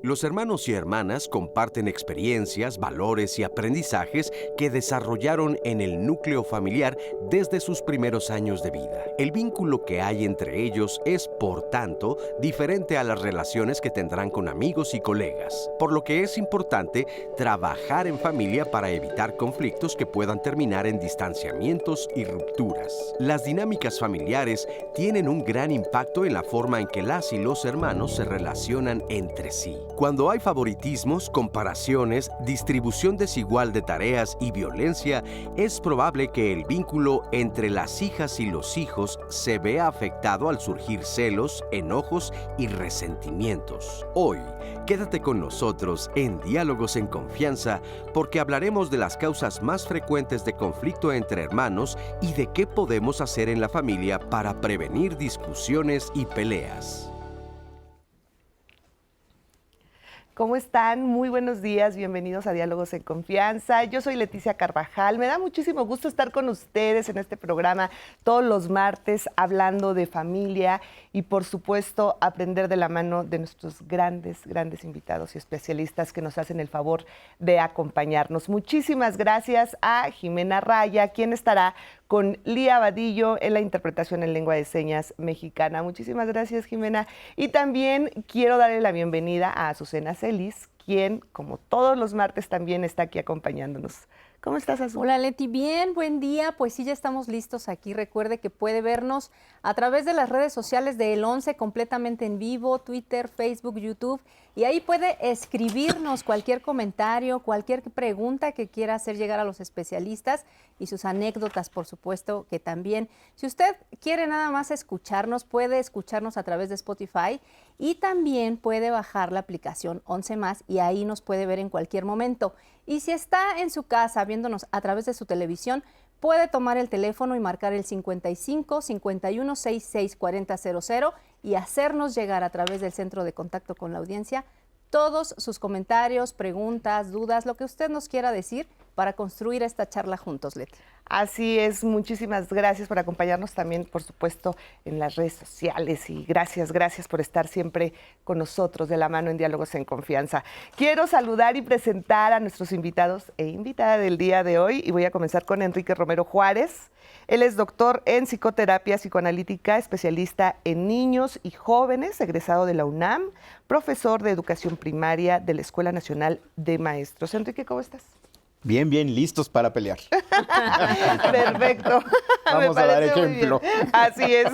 Los hermanos y hermanas comparten experiencias, valores y aprendizajes que desarrollaron en el núcleo familiar desde sus primeros años de vida. El vínculo que hay entre ellos es, por tanto, diferente a las relaciones que tendrán con amigos y colegas, por lo que es importante trabajar en familia para evitar conflictos que puedan terminar en distanciamientos y rupturas. Las dinámicas familiares tienen un gran impacto en la forma en que las y los hermanos se relacionan entre sí. Cuando hay favoritismos, comparaciones, distribución desigual de tareas y violencia, es probable que el vínculo entre las hijas y los hijos se vea afectado al surgir celos, enojos y resentimientos. Hoy, quédate con nosotros en Diálogos en Confianza, porque hablaremos de las causas más frecuentes de conflicto entre hermanos y de qué podemos hacer en la familia para prevenir discusiones y peleas. ¿Cómo están? Muy buenos días, bienvenidos a Diálogos en Confianza. Yo soy Leticia Carvajal, me da muchísimo gusto estar con ustedes en este programa todos los martes hablando de familia y por supuesto aprender de la mano de nuestros grandes invitados y especialistas que nos hacen el favor de acompañarnos. Muchísimas gracias a Jimena Raya, quien estará con Lía Vadillo en la interpretación en lengua de señas mexicana. Muchísimas gracias, Jimena. Y también quiero darle la bienvenida a Azucena Celis, quien, como todos los martes, también está aquí acompañándonos. ¿Cómo estás, Azu? Hola, Leti. Bien, buen día. Pues sí, ya estamos listos aquí. Recuerde que puede vernos a través de las redes sociales de El 11, completamente en vivo, Twitter, Facebook, YouTube. Y ahí puede escribirnos cualquier comentario, cualquier pregunta que quiera hacer llegar a los especialistas y sus anécdotas, por supuesto, que también. Si usted quiere nada más escucharnos, puede escucharnos a través de Spotify y también puede bajar la aplicación 11 más y ahí nos puede ver en cualquier momento. Y si está en su casa viéndonos a través de su televisión, puede tomar el teléfono y marcar el 55 51 66 40 00 y hacernos llegar a través del centro de contacto con la audiencia todos sus comentarios, preguntas, dudas, lo que usted nos quiera decir para construir esta charla juntos, Leti. Así es, muchísimas gracias por acompañarnos también, por supuesto, en las redes sociales y gracias por estar siempre con nosotros de la mano en Diálogos en Confianza. Quiero saludar y presentar a nuestros invitados e invitada del día de hoy y voy a comenzar con Enrique Romero Juárez. Él es doctor en psicoterapia psicoanalítica, especialista en niños y jóvenes, egresado de la UNAM, profesor de educación primaria de la Escuela Nacional de Maestros. Enrique, ¿cómo estás? Bien, listos para pelear. Perfecto. Vamos a dar ejemplo. Así es.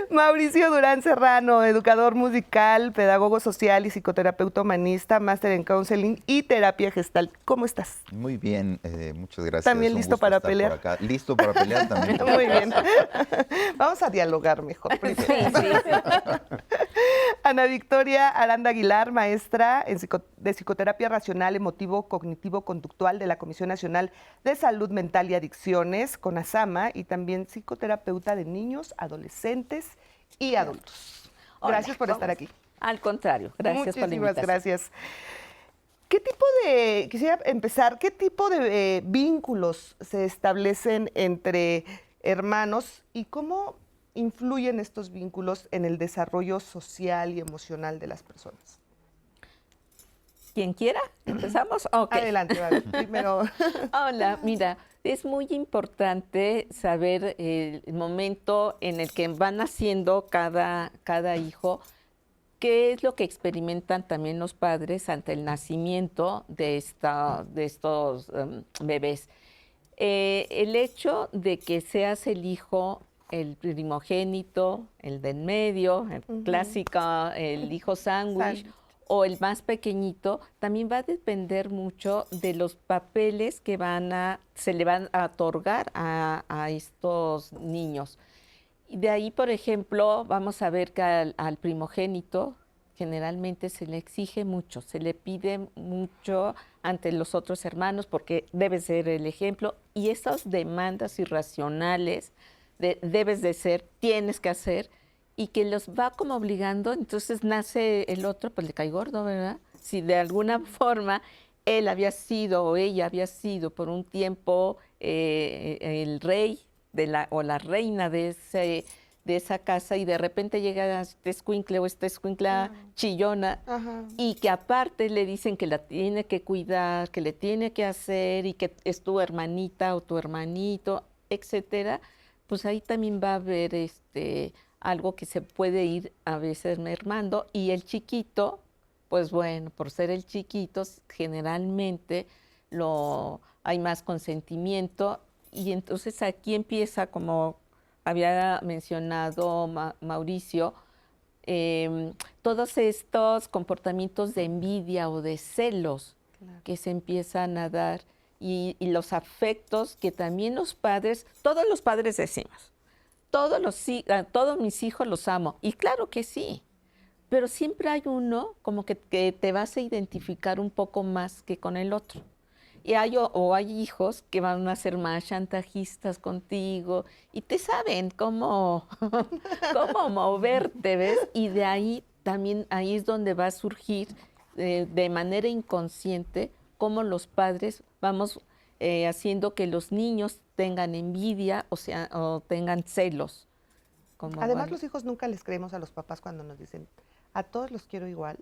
Mauricio Durán Serrano, educador musical, pedagogo social y psicoterapeuta humanista, máster en counseling y terapia gestal. ¿Cómo estás? Muy bien, muchas gracias. ¿También listo para pelear? Por acá. Listo para pelear también. Muy bien. Vamos a dialogar mejor. Sí. Ana Victoria Aranda Aguilar, maestra de psicoterapia racional, emotivo, cognitivo, conductual de la Comisión Nacional de Salud Mental y Adicciones, CONASAMA, y también psicoterapeuta de niños, adolescentes y adultos. Gracias por estar aquí. Al contrario, gracias por la invitación. Gracias. Quisiera empezar, ¿qué tipo de vínculos se establecen entre hermanos y cómo influyen estos vínculos en el desarrollo social y emocional de las personas? ¿Quién quiera? ¿Empezamos? Okay. Adelante, vale. Primero. Hola, mira, es muy importante saber el momento en el que van naciendo cada hijo, qué es lo que experimentan también los padres ante el nacimiento de estos bebés. El hecho de que seas el hijo, el primogénito, el del medio, el clásico, el hijo sándwich, o el más pequeñito, también va a depender mucho de los papeles que se le van a otorgar a estos niños. Y de ahí, por ejemplo, vamos a ver que al primogénito generalmente se le exige mucho, se le pide mucho ante los otros hermanos porque debe ser el ejemplo, y esas demandas irracionales debes de ser, tienes que hacer, y que los va como obligando, entonces nace el otro, pues le cae gordo, ¿verdad? Si de alguna forma él había sido o ella había sido por un tiempo el rey o la reina de de esa casa y de repente llega este escuincle o esta escuincla chillona y que aparte le dicen que la tiene que cuidar, que le tiene que hacer y que es tu hermanita o tu hermanito, etcétera, pues ahí también va a haber algo que se puede ir a veces mermando y el chiquito, pues bueno, por ser el chiquito, generalmente hay más consentimiento y entonces aquí empieza, como había mencionado Mauricio, todos estos comportamientos de envidia o de celos que se empiezan a dar y los afectos que también todos los padres decimos, todos mis hijos los amo, y claro que sí, pero siempre hay uno como que te vas a identificar un poco más que con el otro. Y hay hijos que van a ser más chantajistas contigo y te saben cómo moverte, ¿ves? Y de ahí también, ahí es donde va a surgir de manera inconsciente cómo los padres vamos haciendo que los niños tengan envidia, o tengan celos. Además, los hijos nunca les creemos a los papás cuando nos dicen, a todos los quiero igual.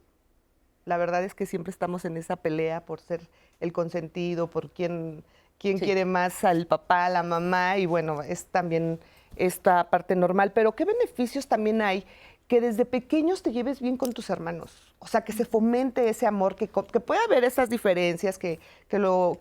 La verdad es que siempre estamos en esa pelea por ser el consentido, por quién quiere más al papá, a la mamá, y bueno, es también esta parte normal. Pero ¿qué beneficios también hay que desde pequeños te lleves bien con tus hermanos? O sea, que se fomente ese amor, que puede haber esas diferencias, que lo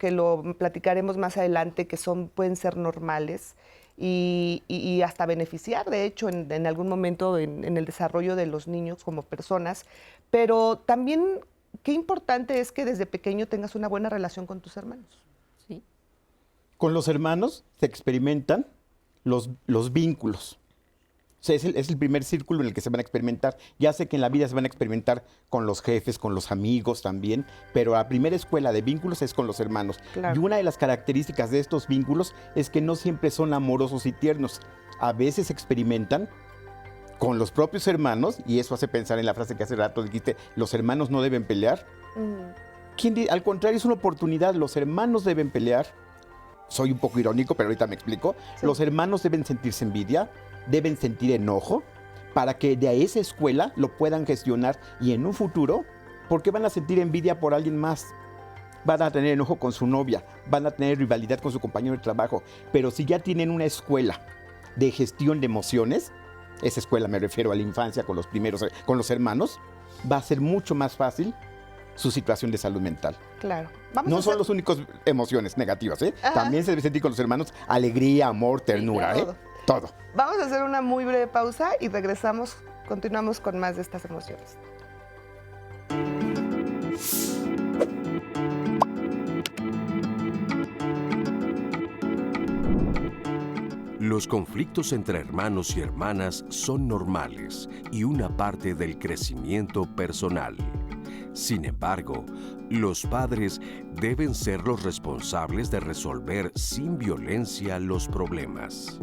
platicaremos más adelante, que pueden ser normales y hasta beneficiar, de hecho, en algún momento en el desarrollo de los niños como personas. Pero también, qué importante es que desde pequeño tengas una buena relación con tus hermanos. Sí. Con los hermanos se experimentan los vínculos. O sea, es el primer círculo en el que se van a experimentar. Ya sé que en la vida se van a experimentar con los jefes, con los amigos también, pero la primera escuela de vínculos es con los hermanos. Claro. Y una de las características de estos vínculos es que no siempre son amorosos y tiernos. A veces experimentan con los propios hermanos, y eso hace pensar en la frase que hace rato dijiste, los hermanos no deben pelear. Al contrario, es una oportunidad, los hermanos deben pelear. Soy un poco irónico, pero ahorita me explico. Sí. Los hermanos deben sentirse envidia, deben sentir enojo, para que de esa escuela lo puedan gestionar y en un futuro, porque van a sentir envidia por alguien más. Van a tener enojo con su novia, van a tener rivalidad con su compañero de trabajo, pero si ya tienen una escuela de gestión de emociones, esa escuela me refiero a la infancia con los hermanos, va a ser mucho más fácil su situación de salud mental. Claro. No son las únicas emociones negativas, ¿eh? También se debe sentir con los hermanos alegría, amor, ternura, sí, todo. Vamos a hacer una muy breve pausa y continuamos con más de estas emociones. Los conflictos entre hermanos y hermanas son normales y una parte del crecimiento personal. Sin embargo, los padres deben ser los responsables de resolver sin violencia los problemas.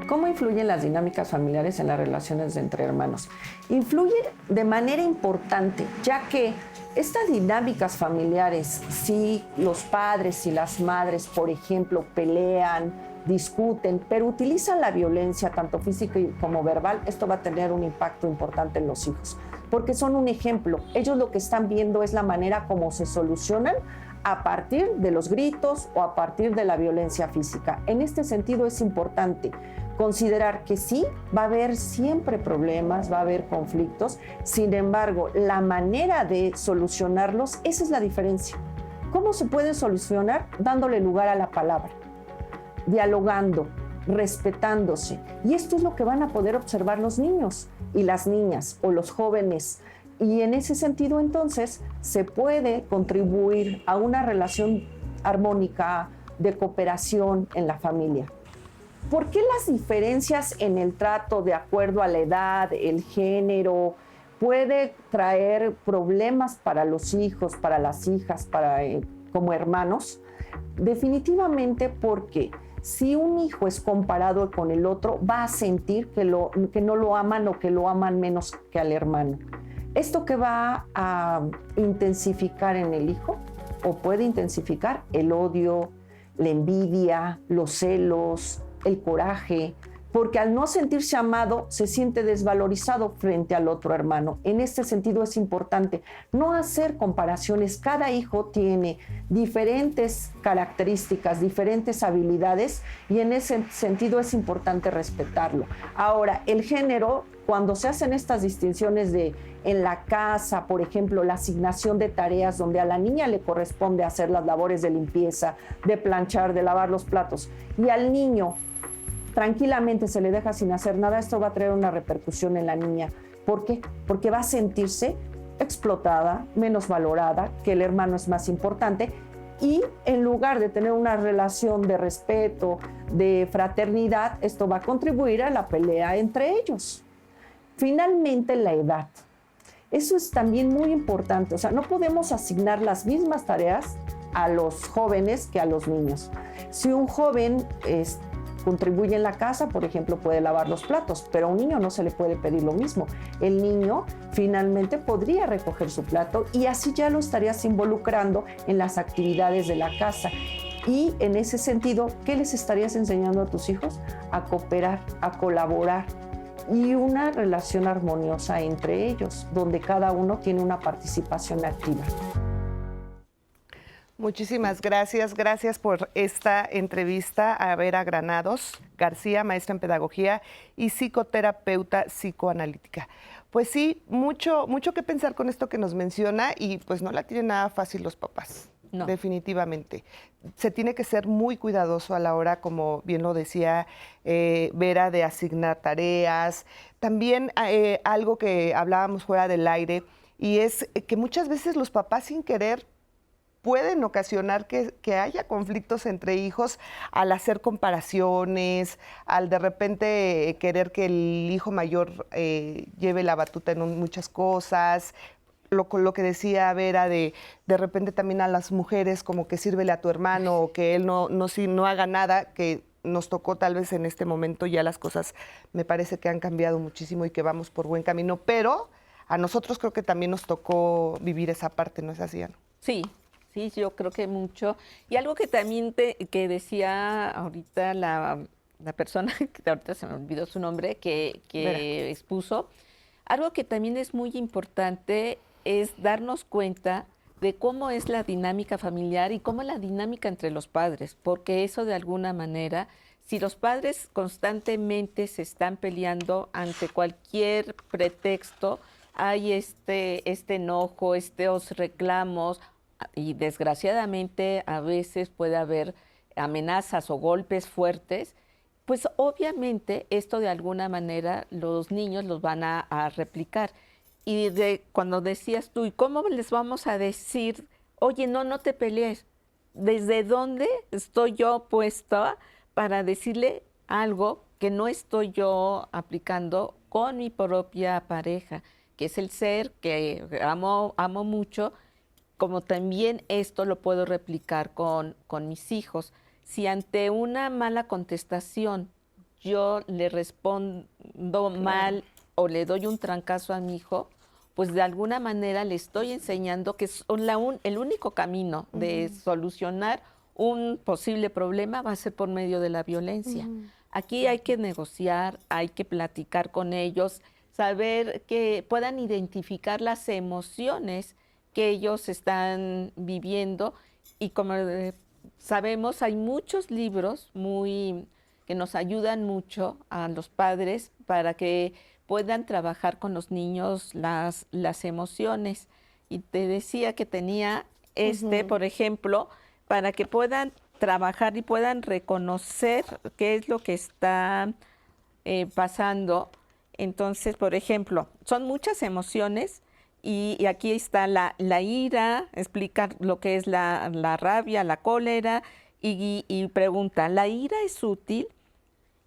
¿Cómo influyen las dinámicas familiares en las relaciones entre hermanos? Influyen de manera importante, ya que estas dinámicas familiares, si los padres y las madres, por ejemplo, pelean, discuten, pero utilizan la violencia tanto física como verbal, esto va a tener un impacto importante en los hijos, porque son un ejemplo. Ellos lo que están viendo es la manera como se solucionan a partir de los gritos o a partir de la violencia física. En este sentido es importante considerar que sí, va a haber siempre problemas, va a haber conflictos, sin embargo, la manera de solucionarlos, esa es la diferencia. ¿Cómo se pueden solucionar? Dándole lugar a la palabra, dialogando, respetándose. Y esto es lo que van a poder observar los niños y las niñas o los jóvenes. Y en ese sentido, entonces, se puede contribuir a una relación armónica de cooperación en la familia. ¿Por qué las diferencias en el trato de acuerdo a la edad, el género, puede traer problemas para los hijos, para las hijas, como hermanos? Definitivamente porque si un hijo es comparado con el otro, va a sentir que no lo aman o que lo aman menos que al hermano. ¿Esto que va a intensificar en el hijo? ¿O puede intensificar el odio, la envidia, los celos, el coraje, porque al no sentirse amado se siente desvalorizado frente al otro hermano. En este sentido es importante no hacer comparaciones. Cada hijo tiene diferentes características, diferentes habilidades y en ese sentido es importante respetarlo. Ahora, el género, cuando se hacen estas distinciones de en la casa, por ejemplo, la asignación de tareas donde a la niña le corresponde hacer las labores de limpieza, de planchar, de lavar los platos y al niño tranquilamente se le deja sin hacer nada, esto va a traer una repercusión en la niña. ¿Por qué? Porque va a sentirse explotada, menos valorada, que el hermano es más importante y en lugar de tener una relación de respeto, de fraternidad, esto va a contribuir a la pelea entre ellos. Finalmente, la edad. Eso es también muy importante. O sea, no podemos asignar las mismas tareas a los jóvenes que a los niños. Si un joven contribuye en la casa, por ejemplo, puede lavar los platos, pero a un niño no se le puede pedir lo mismo. El niño finalmente podría recoger su plato y así ya lo estarías involucrando en las actividades de la casa. Y en ese sentido, ¿qué les estarías enseñando a tus hijos? A cooperar, a colaborar y una relación armoniosa entre ellos, donde cada uno tiene una participación activa. Muchísimas gracias. Gracias por esta entrevista a Vera Granados García, maestra en pedagogía y psicoterapeuta psicoanalítica. Pues sí, mucho que pensar con esto que nos menciona y pues no la tienen nada fácil los papás. No. Definitivamente. Se tiene que ser muy cuidadoso a la hora, como bien lo decía Vera, de asignar tareas. También algo que hablábamos fuera del aire y es que muchas veces los papás sin querer pueden ocasionar que haya conflictos entre hijos al hacer comparaciones, al de repente querer que el hijo mayor lleve la batuta en muchas cosas. Lo que decía Vera de repente también a las mujeres como que sírvele a tu hermano o que él no haga nada, que nos tocó tal vez en este momento ya las cosas me parece que han cambiado muchísimo y que vamos por buen camino, pero a nosotros creo que también nos tocó vivir esa parte, ¿no es así, Ana? Sí, yo creo que mucho. Y algo que también que decía ahorita la persona, que ahorita se me olvidó su nombre, que expuso, algo que también es muy importante es darnos cuenta de cómo es la dinámica familiar y cómo es la dinámica entre los padres, porque eso de alguna manera, si los padres constantemente se están peleando ante cualquier pretexto, hay este enojo, estos reclamos, y desgraciadamente a veces puede haber amenazas o golpes fuertes, pues obviamente esto de alguna manera los niños los van a replicar. Y cuando decías tú, ¿y cómo les vamos a decir, oye, no te pelees? ¿Desde dónde estoy yo puesta para decirle algo que no estoy yo aplicando con mi propia pareja, que es el ser que amo mucho, como también esto lo puedo replicar con mis hijos? Si ante una mala contestación yo le respondo mal o le doy un trancazo a mi hijo, pues de alguna manera le estoy enseñando que es el único camino de solucionar un posible problema va a ser por medio de la violencia. Aquí hay que negociar, hay que platicar con ellos, saber que puedan identificar las emociones que ellos están viviendo y como sabemos hay muchos libros que nos ayudan mucho a los padres para que puedan trabajar con los niños las emociones. Y te decía que tenía por ejemplo, para que puedan trabajar y puedan reconocer qué es lo que está pasando. Entonces, por ejemplo, son muchas emociones y aquí está la ira, explica lo que es la rabia, la cólera y pregunta, ¿la ira es útil?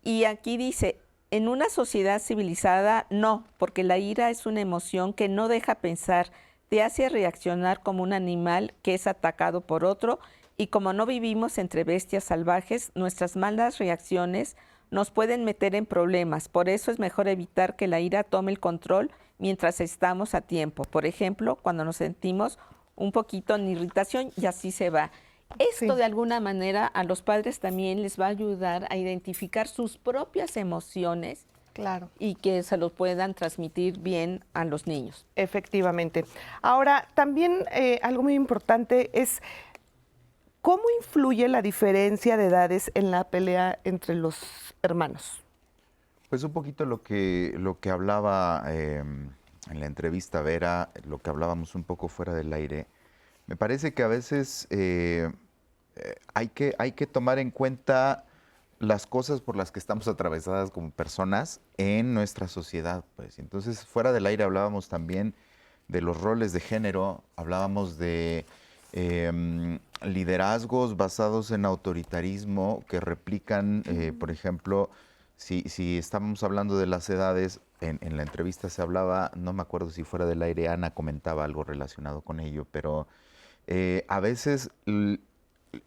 Y aquí dice, en una sociedad civilizada, no, porque la ira es una emoción que no deja pensar, te hace reaccionar como un animal que es atacado por otro y como no vivimos entre bestias salvajes, nuestras malas reacciones nos pueden meter en problemas. Por eso es mejor evitar que la ira tome el control mientras estamos a tiempo. Por ejemplo, cuando nos sentimos un poquito en irritación y así se va. Esto Sí. de alguna manera a los padres también les va a ayudar a identificar sus propias emociones Claro. y que se los puedan transmitir bien a los niños. Efectivamente. Ahora, también algo muy importante es cómo influye la diferencia de edades en la pelea entre los hermanos. Pues un poquito lo que hablaba en la entrevista Vera, lo que hablábamos un poco fuera del aire. Me parece que a veces hay que tomar en cuenta las cosas por las que estamos atravesadas como personas en nuestra sociedad, pues. Entonces, fuera del aire hablábamos también de los roles de género, hablábamos de liderazgos basados en autoritarismo que replican, por ejemplo, si estábamos hablando de las edades, en la entrevista se hablaba, no me acuerdo si fuera del aire, Ana comentaba algo relacionado con ello, pero a veces el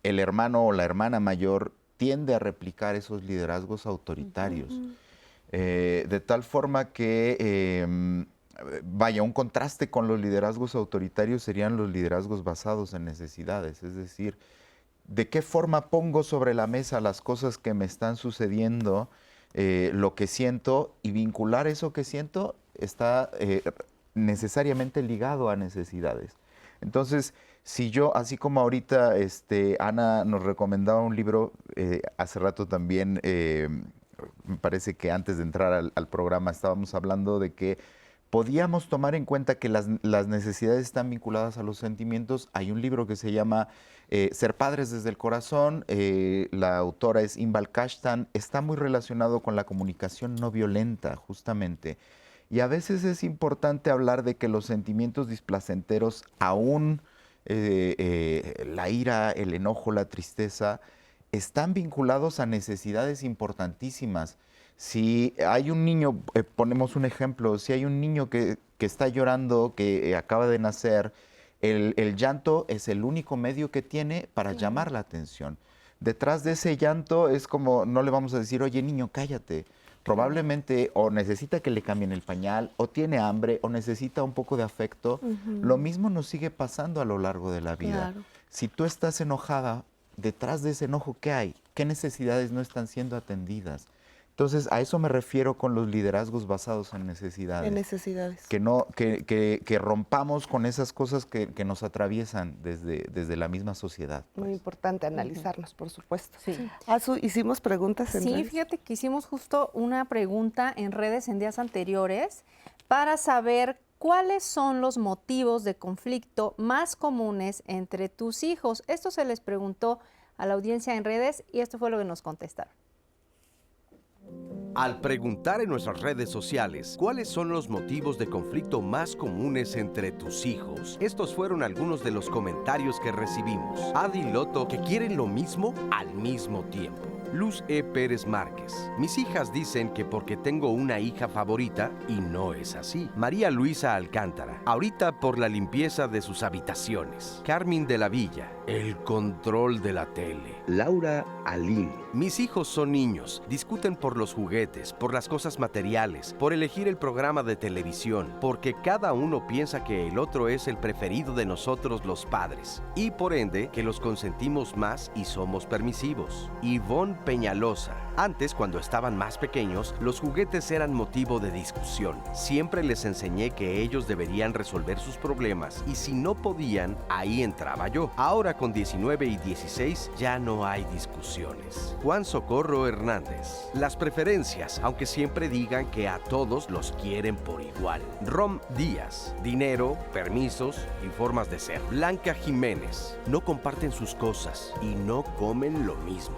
hermano o la hermana mayor tiende a replicar esos liderazgos autoritarios, de tal forma que, vaya, un contraste con los liderazgos autoritarios serían los liderazgos basados en necesidades, es decir, ¿de qué forma pongo sobre la mesa las cosas que me están sucediendo, lo que siento, y vincular eso que siento está necesariamente ligado a necesidades? Entonces, si yo, así como ahorita Ana nos recomendaba un libro, hace rato también, me parece que antes de entrar al programa estábamos hablando de que podíamos tomar en cuenta que las necesidades están vinculadas a los sentimientos. Hay un libro que se llama Ser padres desde el corazón, la autora es Inbal Kashtan, está muy relacionado con la comunicación no violenta, justamente. Y a veces es importante hablar de que los sentimientos displacenteros, aún la ira, el enojo, la tristeza, están vinculados a necesidades importantísimas. Si hay un niño, ponemos un ejemplo, si hay un niño que está llorando, que acaba de nacer, el llanto es el único medio que tiene para llamar la atención. Detrás de ese llanto es como, no le vamos a decir, oye niño, cállate. Probablemente o necesita que le cambien el pañal, o tiene hambre, o necesita un poco de afecto. Lo mismo nos sigue pasando a lo largo de la vida. Claro. Si tú estás enojada, detrás de ese enojo, ¿qué hay? ¿Qué necesidades no están siendo atendidas? Entonces, a eso me refiero con los liderazgos basados en necesidades. En necesidades. Que rompamos con esas cosas que nos atraviesan desde la misma sociedad. Muy pues. importante analizarnos, por supuesto. Sí. Azu, hicimos preguntas en Sí, redes? fíjate que hicimos justo una pregunta en redes en días anteriores para saber cuáles son los motivos de conflicto más comunes entre tus hijos. Esto se les preguntó a la audiencia en redes y esto fue lo que nos contestaron. Al preguntar en nuestras redes sociales cuáles son los motivos de conflicto más comunes entre tus hijos, estos fueron algunos de los comentarios que recibimos. Adi Loto, que quieren lo mismo al mismo tiempo. Luz E. Pérez Márquez. Mis hijas dicen que porque tengo una hija favorita y no es así. María Luisa Alcántara. Ahorita por la limpieza de sus habitaciones. Carmen de la Villa. El control de la tele. Laura Alín. Mis hijos son niños. Discuten por los juguetes, por las cosas materiales, por elegir el programa de televisión, porque cada uno piensa que el otro es el preferido de nosotros los padres. Y por ende, que los consentimos más y somos permisivos. Ivonne Peñalosa. Antes, cuando estaban más pequeños, los juguetes eran motivo de discusión. Siempre les enseñé que ellos deberían resolver sus problemas y si no podían, ahí entraba yo. Ahora con 19 y 16 ya no hay discusiones. Juan Socorro Hernández. Las preferencias, aunque siempre digan que a todos los quieren por igual. Rom Díaz. Dinero, permisos y formas de ser. Blanca Jiménez. No comparten sus cosas y no comen lo mismo.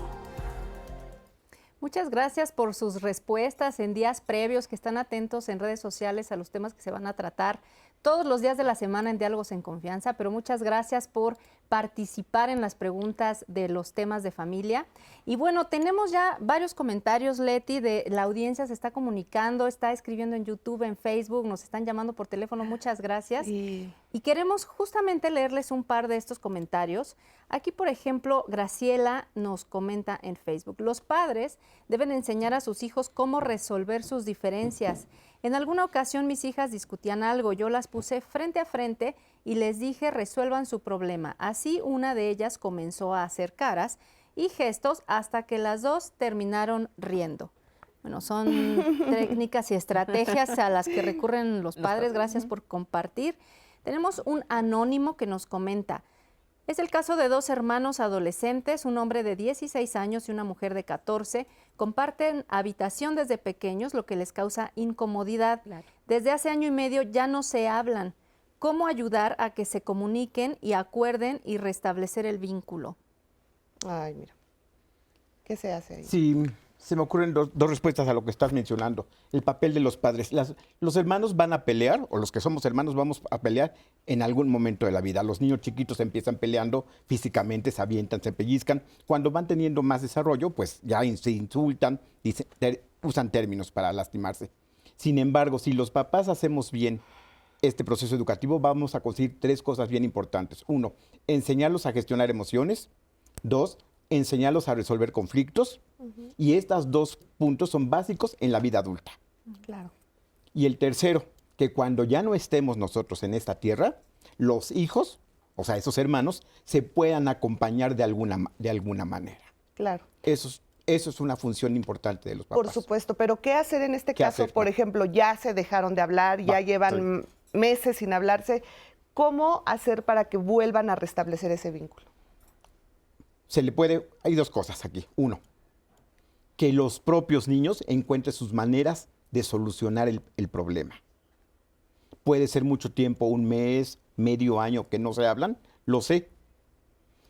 Muchas gracias por sus respuestas en días previos, que están atentos en redes sociales a los temas que se van a tratar todos los días de la semana en Diálogos en Confianza, pero muchas gracias por participar en las preguntas de los temas de familia. Y bueno, tenemos ya varios comentarios, Leti, de la audiencia se está comunicando, está escribiendo en YouTube, en Facebook, nos están llamando por teléfono, muchas gracias. Y queremos justamente leerles un par de estos comentarios. Aquí, por ejemplo, Graciela nos comenta en Facebook: los padres deben enseñar a sus hijos cómo resolver sus diferencias. En alguna ocasión mis hijas discutían algo, yo las puse frente a frente y les dije resuelvan su problema. Así una de ellas comenzó a hacer caras y gestos hasta que las dos terminaron riendo. Bueno, son técnicas y estrategias a las que recurren los padres. Gracias por compartir. Tenemos un anónimo que nos comenta. Es el caso de dos hermanos adolescentes, un hombre de 16 años y una mujer de 14. Comparten habitación desde pequeños, lo que les causa incomodidad. Claro. Desde hace año y medio ya no se hablan. ¿Cómo ayudar a que se comuniquen y acuerden y restablecer el vínculo? Ay, mira. ¿Qué se hace ahí? Sí, se me ocurren dos respuestas a lo que estás mencionando. El papel de los padres. Los hermanos van a pelear, o los que somos hermanos vamos a pelear en algún momento de la vida. Los niños chiquitos empiezan peleando físicamente, se avientan, se pellizcan. Cuando van teniendo más desarrollo, pues ya se insultan, usan términos para lastimarse. Sin embargo, si los papás hacemos bien este proceso educativo, vamos a conseguir 3 cosas bien importantes. 1, enseñarlos a gestionar emociones. 2, enseñarlos a resolver conflictos. Y estos 2 puntos son básicos en la vida adulta. Claro. Y el tercero, que cuando ya no estemos nosotros en esta tierra, los hijos, o sea, esos hermanos, se puedan acompañar de alguna manera. Claro. Eso es una función importante de los papás. Por supuesto, pero ¿qué hacer en este ¿Qué caso? hacer? Por ejemplo, ya se dejaron de hablar, ya llevan meses sin hablarse. ¿Cómo hacer para que vuelvan a restablecer ese vínculo? Hay 2 cosas aquí. 1, que los propios niños encuentren sus maneras de solucionar el problema. Puede ser mucho tiempo, 1 mes, medio año que no se hablan, lo sé.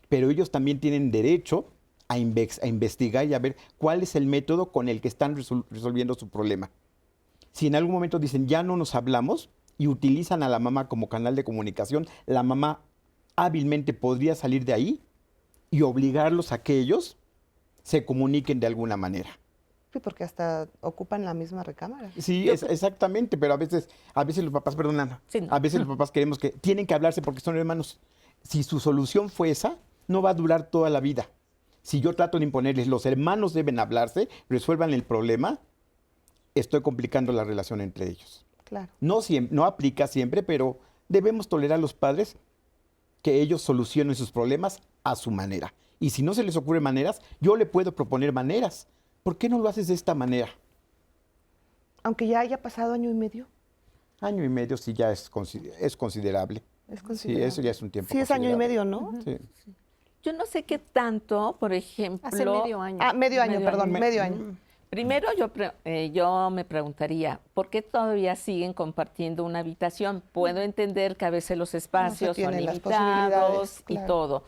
Pero ellos también tienen derecho a investigar y a ver cuál es el método con el que están resolviendo su problema. Si en algún momento dicen ya no nos hablamos y utilizan a la mamá como canal de comunicación, la mamá hábilmente podría salir de ahí y obligarlos a que ellos se comuniquen de alguna manera. Sí, porque hasta ocupan la misma recámara. Sí, exactamente, pero a veces los papás, perdón, Sí, no. a veces los papás queremos que tienen que hablarse porque son hermanos. Si su solución fue esa, no va a durar toda la vida. Si yo trato de imponerles, los hermanos deben hablarse, resuelvan el problema, estoy complicando la relación entre ellos. Claro. No aplica siempre, pero debemos tolerar a los padres que ellos solucionen sus problemas a su manera. Y si no se les ocurren maneras, yo le puedo proponer maneras. ¿Por qué no lo haces de esta manera? Aunque ya haya pasado año y medio. Año y medio sí ya es considerable. Es Sí, considerable. eso ya es un tiempo. Sí, es año y considerable. medio, ¿no? Sí. Yo no sé qué tanto, por ejemplo... Hace medio año. Ah, medio año, Medio perdón, año. medio año. Primero yo me preguntaría, ¿por qué todavía siguen compartiendo una habitación? Puedo entender que a veces los espacios son tienen las limitados posibilidades, y claro. todo,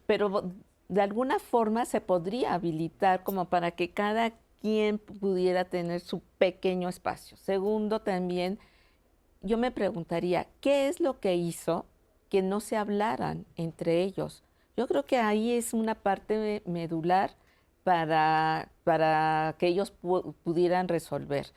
pero de alguna forma se podría habilitar como para que cada quien pudiera tener su pequeño espacio. Segundo, también yo me preguntaría, ¿qué es lo que hizo que no se hablaran entre ellos? Yo creo que ahí es una parte medular para que ellos pudieran resolver.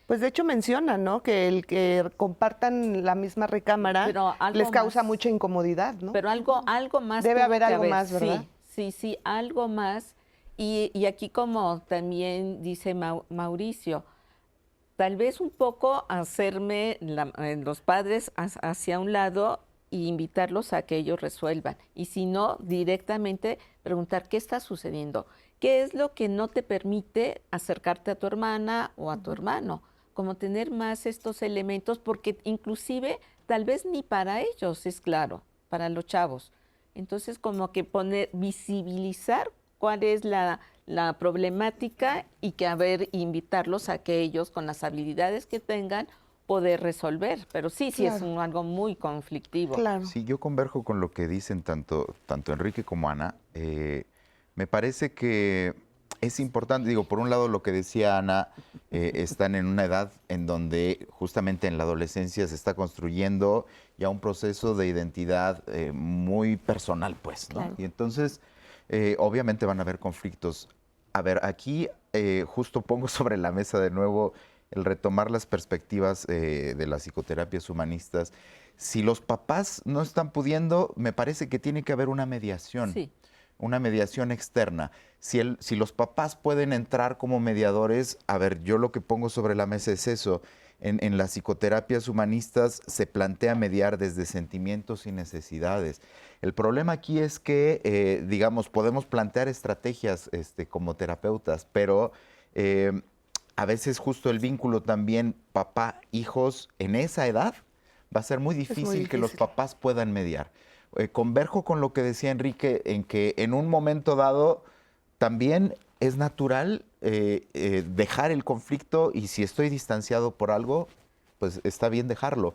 Pues de hecho mencionan, ¿no? Que el que compartan la misma recámara Pero algo les causa más. mucha incomodidad, ¿no? Pero algo más. Debe tuvo haber que algo más, ¿verdad? Sí, algo más. Y aquí como también dice Mauricio, tal vez un poco hacerme los padres hacia un lado e invitarlos a que ellos resuelvan. Y si no, directamente preguntar qué está sucediendo. ¿Qué es lo que no te permite acercarte a tu hermana o a tu hermano? Como tener más estos elementos, porque inclusive tal vez ni para ellos es claro, para los chavos. Entonces como que visibilizar cuál es la problemática y invitarlos a que ellos con las habilidades que tengan poder resolver. Pero sí es algo muy conflictivo. Claro. Sí, yo converjo con lo que dicen tanto Enrique como Ana. Me parece que es importante, digo, por un lado lo que decía Ana, están en una edad en donde justamente en la adolescencia se está construyendo ya un proceso de identidad muy personal, pues, ¿no? Claro. Y entonces, obviamente van a haber conflictos. A ver, aquí justo pongo sobre la mesa de nuevo el retomar las perspectivas de las psicoterapias humanistas. Si los papás no están pudiendo, me parece que tiene que haber una mediación. Sí. Una mediación externa. Si los papás pueden entrar como mediadores, a ver, yo lo que pongo sobre la mesa es eso. en las psicoterapias humanistas se plantea mediar desde sentimientos y necesidades. El problema aquí es que, digamos, podemos plantear estrategias como terapeutas, pero a veces justo el vínculo también papá-hijos en esa edad va a ser muy difícil que los papás puedan mediar. Converjo con lo que decía Enrique, en que en un momento dado también es natural dejar el conflicto, y si estoy distanciado por algo, pues está bien dejarlo.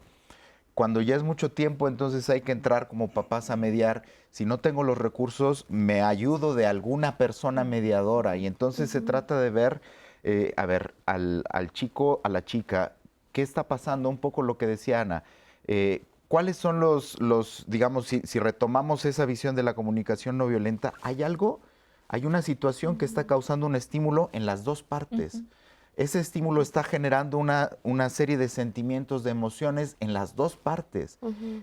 Cuando ya es mucho tiempo, entonces hay que entrar como papás a mediar. Si no tengo los recursos, me ayudo de alguna persona mediadora, y entonces se trata de ver, a ver, al chico, a la chica, ¿qué está pasando? Un poco lo que decía Ana. ¿Cuáles son los digamos, si retomamos esa visión de la comunicación no violenta, hay algo, hay una situación que está causando un estímulo en las dos partes. Ese estímulo está generando una serie de sentimientos, de emociones en las dos partes.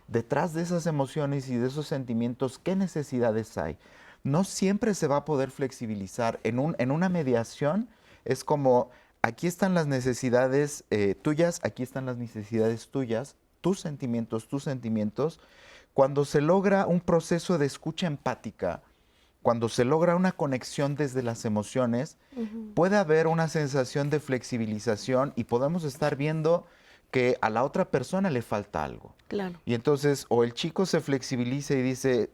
Detrás de esas emociones y de esos sentimientos, ¿qué necesidades hay? No siempre se va a poder flexibilizar. En una mediación es como, aquí están las necesidades tuyas, aquí están las necesidades tuyas, tus sentimientos. Cuando se logra un proceso de escucha empática, cuando se logra una conexión desde las emociones, puede haber una sensación de flexibilización y podemos estar viendo que a la otra persona le falta algo. Claro. Y entonces o el chico se flexibiliza y dice,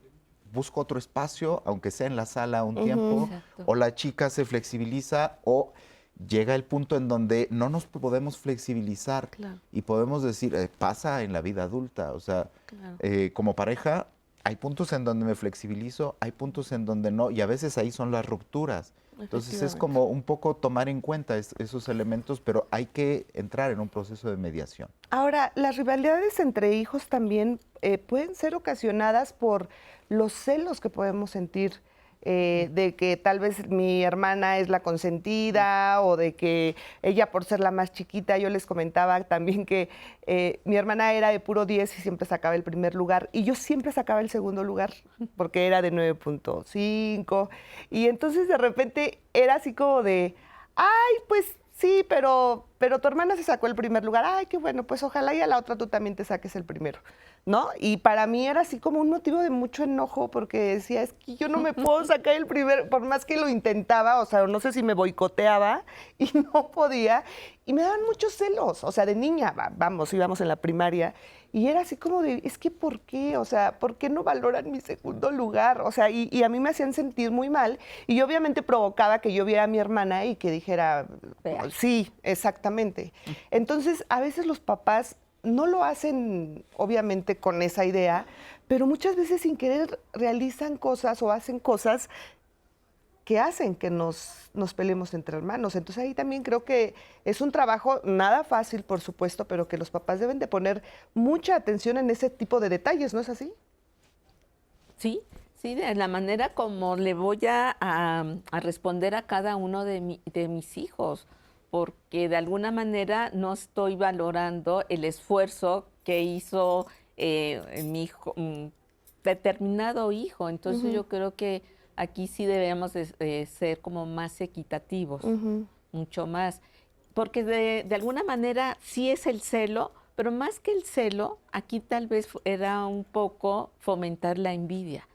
busco otro espacio, aunque sea en la sala un tiempo, Exacto. o la chica se flexibiliza, o llega el punto en donde no nos podemos flexibilizar. Claro. Y podemos decir, pasa en la vida adulta, o sea, Claro. como pareja, hay puntos en donde me flexibilizo, hay puntos en donde no, y a veces ahí son las rupturas. Entonces es como un poco tomar en cuenta esos elementos, pero hay que entrar en un proceso de mediación. Ahora, las rivalidades entre hijos también pueden ser ocasionadas por los celos que podemos sentir de que tal vez mi hermana es la consentida o de que ella por ser la más chiquita. Yo les comentaba también que mi hermana era de puro 10 y siempre sacaba el primer lugar y yo siempre sacaba el segundo lugar porque era de 9.5 y entonces de repente era así como de, ay, pues sí, pero tu hermana se sacó el primer lugar. Ay, qué bueno, pues ojalá y a la otra tú también te saques el primero, ¿no? Y para mí era así como un motivo de mucho enojo porque decía, es que yo no me puedo sacar el primero, por más que lo intentaba, o sea, no sé si me boicoteaba y no podía. Y me daban muchos celos, o sea, de niña, vamos, íbamos en la primaria, y era así como de, es que ¿por qué? O sea, ¿por qué no valoran mi segundo lugar? O sea, y a mí me hacían sentir muy mal, y obviamente provocaba que yo viera a mi hermana y que dijera, Fea. sí, exactamente. Entonces, a veces los papás no lo hacen, obviamente, con esa idea, pero muchas veces sin querer realizan cosas o hacen cosas que hacen que nos peleemos entre hermanos. Entonces ahí también creo que es un trabajo nada fácil, por supuesto, pero que los papás deben de poner mucha atención en ese tipo de detalles, ¿no es así? Sí, sí, de la manera como le voy a responder a cada uno de mis hijos, porque de alguna manera no estoy valorando el esfuerzo que hizo mi hijo, determinado hijo. Entonces yo creo que aquí sí debemos de ser como más equitativos, mucho más, porque de alguna manera sí es el celo, pero más que el celo, aquí tal vez era un poco fomentar la envidia.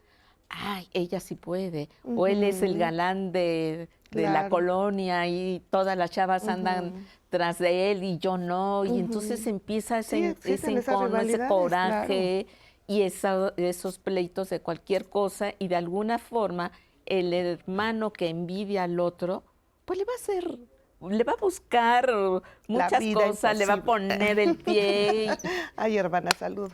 Ay, ella sí puede, o él es el galán de la Claro. colonia y todas las chavas andan tras de él y yo no, y entonces empieza Sí, ese existen esas encono, ese rivalidades, coraje y esos pleitos de cualquier cosa, y de alguna forma el hermano que envidia al otro, pues le va a buscar muchas vida cosas, le va a imposible. poner el pie. Ay, hermana, saludos.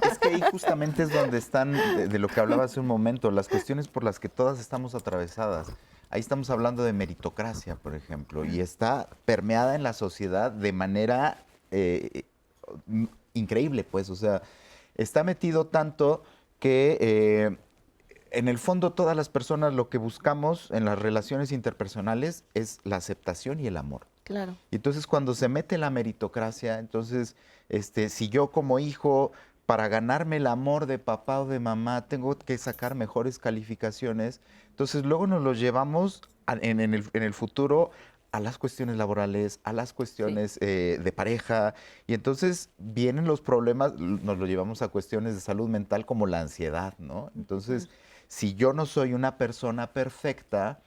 Es que ahí justamente es donde están, de lo que hablaba hace un momento, las cuestiones por las que todas estamos atravesadas. Ahí estamos hablando de meritocracia, por ejemplo, y está permeada en la sociedad de manera increíble, pues, o sea, está metido tanto que en el fondo todas las personas lo que buscamos en las relaciones interpersonales es la aceptación y el amor. Claro. Y entonces cuando se mete la meritocracia, entonces si yo como hijo, para ganarme el amor de papá o de mamá, tengo que sacar mejores calificaciones, entonces luego nos los llevamos en el futuro a las cuestiones laborales, a las cuestiones de pareja, y entonces vienen los problemas, nos lo llevamos a cuestiones de salud mental como la ansiedad, ¿no? Entonces, si yo no soy una persona perfecta,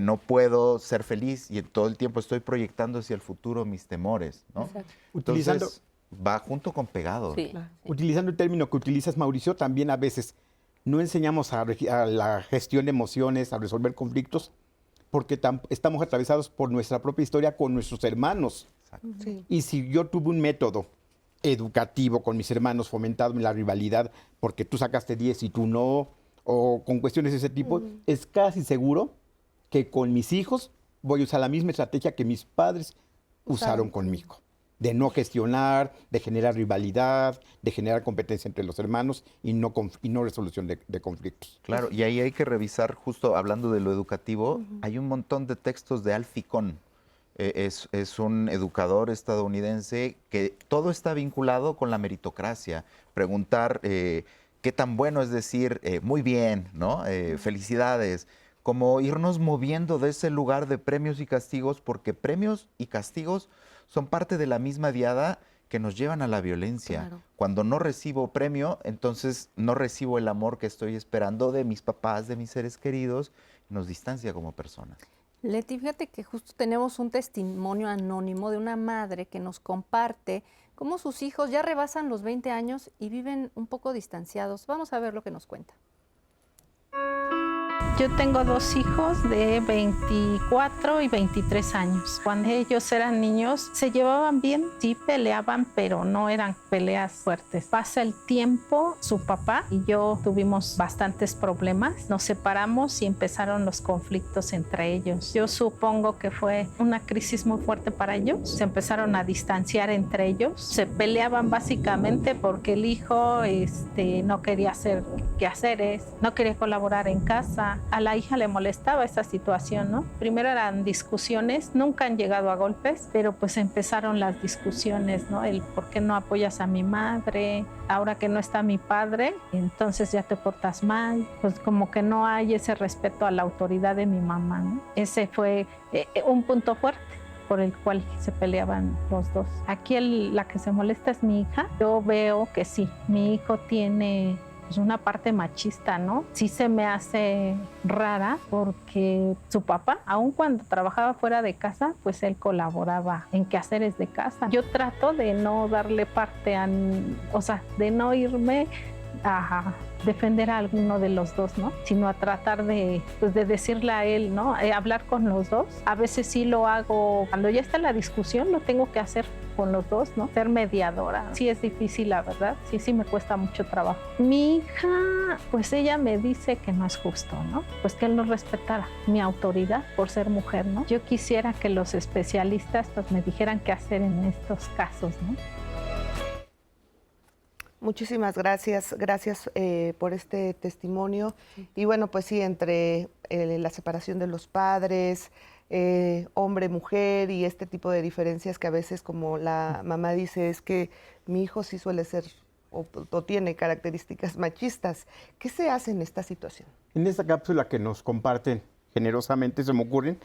no puedo ser feliz y todo el tiempo estoy proyectando hacia el futuro mis temores, ¿no? Exacto. Entonces, va junto con pegado. Sí. Utilizando el término que utilizas, Mauricio, también a veces no enseñamos a la gestión de emociones, a resolver conflictos, porque estamos atravesados por nuestra propia historia con nuestros hermanos. Sí. Y si yo tuve un método educativo con mis hermanos, fomentado en la rivalidad, porque tú sacaste 10 y tú no, o con cuestiones de ese tipo, es casi seguro que con mis hijos voy a usar la misma estrategia que mis padres usaron conmigo. De no gestionar, de generar rivalidad, de generar competencia entre los hermanos y no resolución de conflictos. Claro, y ahí hay que revisar, justo hablando de lo educativo, hay un montón de textos de Alfie Kohn. Es un educador estadounidense que todo está vinculado con la meritocracia. Preguntar qué tan bueno es decir, muy bien, ¿no? Felicidades. Como irnos moviendo de ese lugar de premios y castigos, porque premios y castigos son parte de la misma diada que nos llevan a la violencia. Claro. Cuando no recibo premio, entonces no recibo el amor que estoy esperando de mis papás, de mis seres queridos, nos distancia como personas. Leti, fíjate que justo tenemos un testimonio anónimo de una madre que nos comparte cómo sus hijos ya rebasan los 20 años y viven un poco distanciados. Vamos a ver lo que nos cuenta. Yo tengo 2 hijos de 24 y 23 años. Cuando ellos eran niños se llevaban bien, sí peleaban, pero no eran peleas fuertes. Pasa el tiempo, su papá y yo tuvimos bastantes problemas. Nos separamos y empezaron los conflictos entre ellos. Yo supongo que fue una crisis muy fuerte para ellos. Se empezaron a distanciar entre ellos. Se peleaban básicamente porque el hijo no quería hacer quehaceres, no quería colaborar en casa. A la hija le molestaba esa situación, ¿no? Primero eran discusiones, nunca han llegado a golpes, pero pues empezaron las discusiones, ¿no? El ¿por qué no apoyas a mi madre? Ahora que no está mi padre, entonces ya te portas mal. Pues como que no hay ese respeto a la autoridad de mi mamá, ¿no? Ese fue un punto fuerte por el cual se peleaban los dos. Aquí la que se molesta es mi hija. Yo veo que sí, mi hijo tiene pues una parte machista, ¿no? Sí se me hace rara porque su papá, aun cuando trabajaba fuera de casa, pues él colaboraba en quehaceres de casa. Yo trato de no darle parte de no irme a defender a alguno de los dos, ¿no? Sino a tratar de decirle a él, ¿no? Hablar con los dos. A veces sí lo hago, cuando ya está la discusión, lo tengo que hacer con los dos, ¿no? Ser mediadora. Sí es difícil, la verdad. Sí me cuesta mucho trabajo. Mi hija, pues ella me dice que no es justo, ¿no? Pues que él no respetara mi autoridad por ser mujer, ¿no? Yo quisiera que los especialistas pues me dijeran qué hacer en estos casos, ¿no? Muchísimas gracias por este testimonio. Y bueno, pues sí, entre la separación de los padres, hombre, mujer y este tipo de diferencias que a veces, como la mamá dice, es que mi hijo sí suele ser o tiene características machistas. ¿Qué se hace en esta situación? En esta cápsula que nos comparten generosamente, se me ocurren,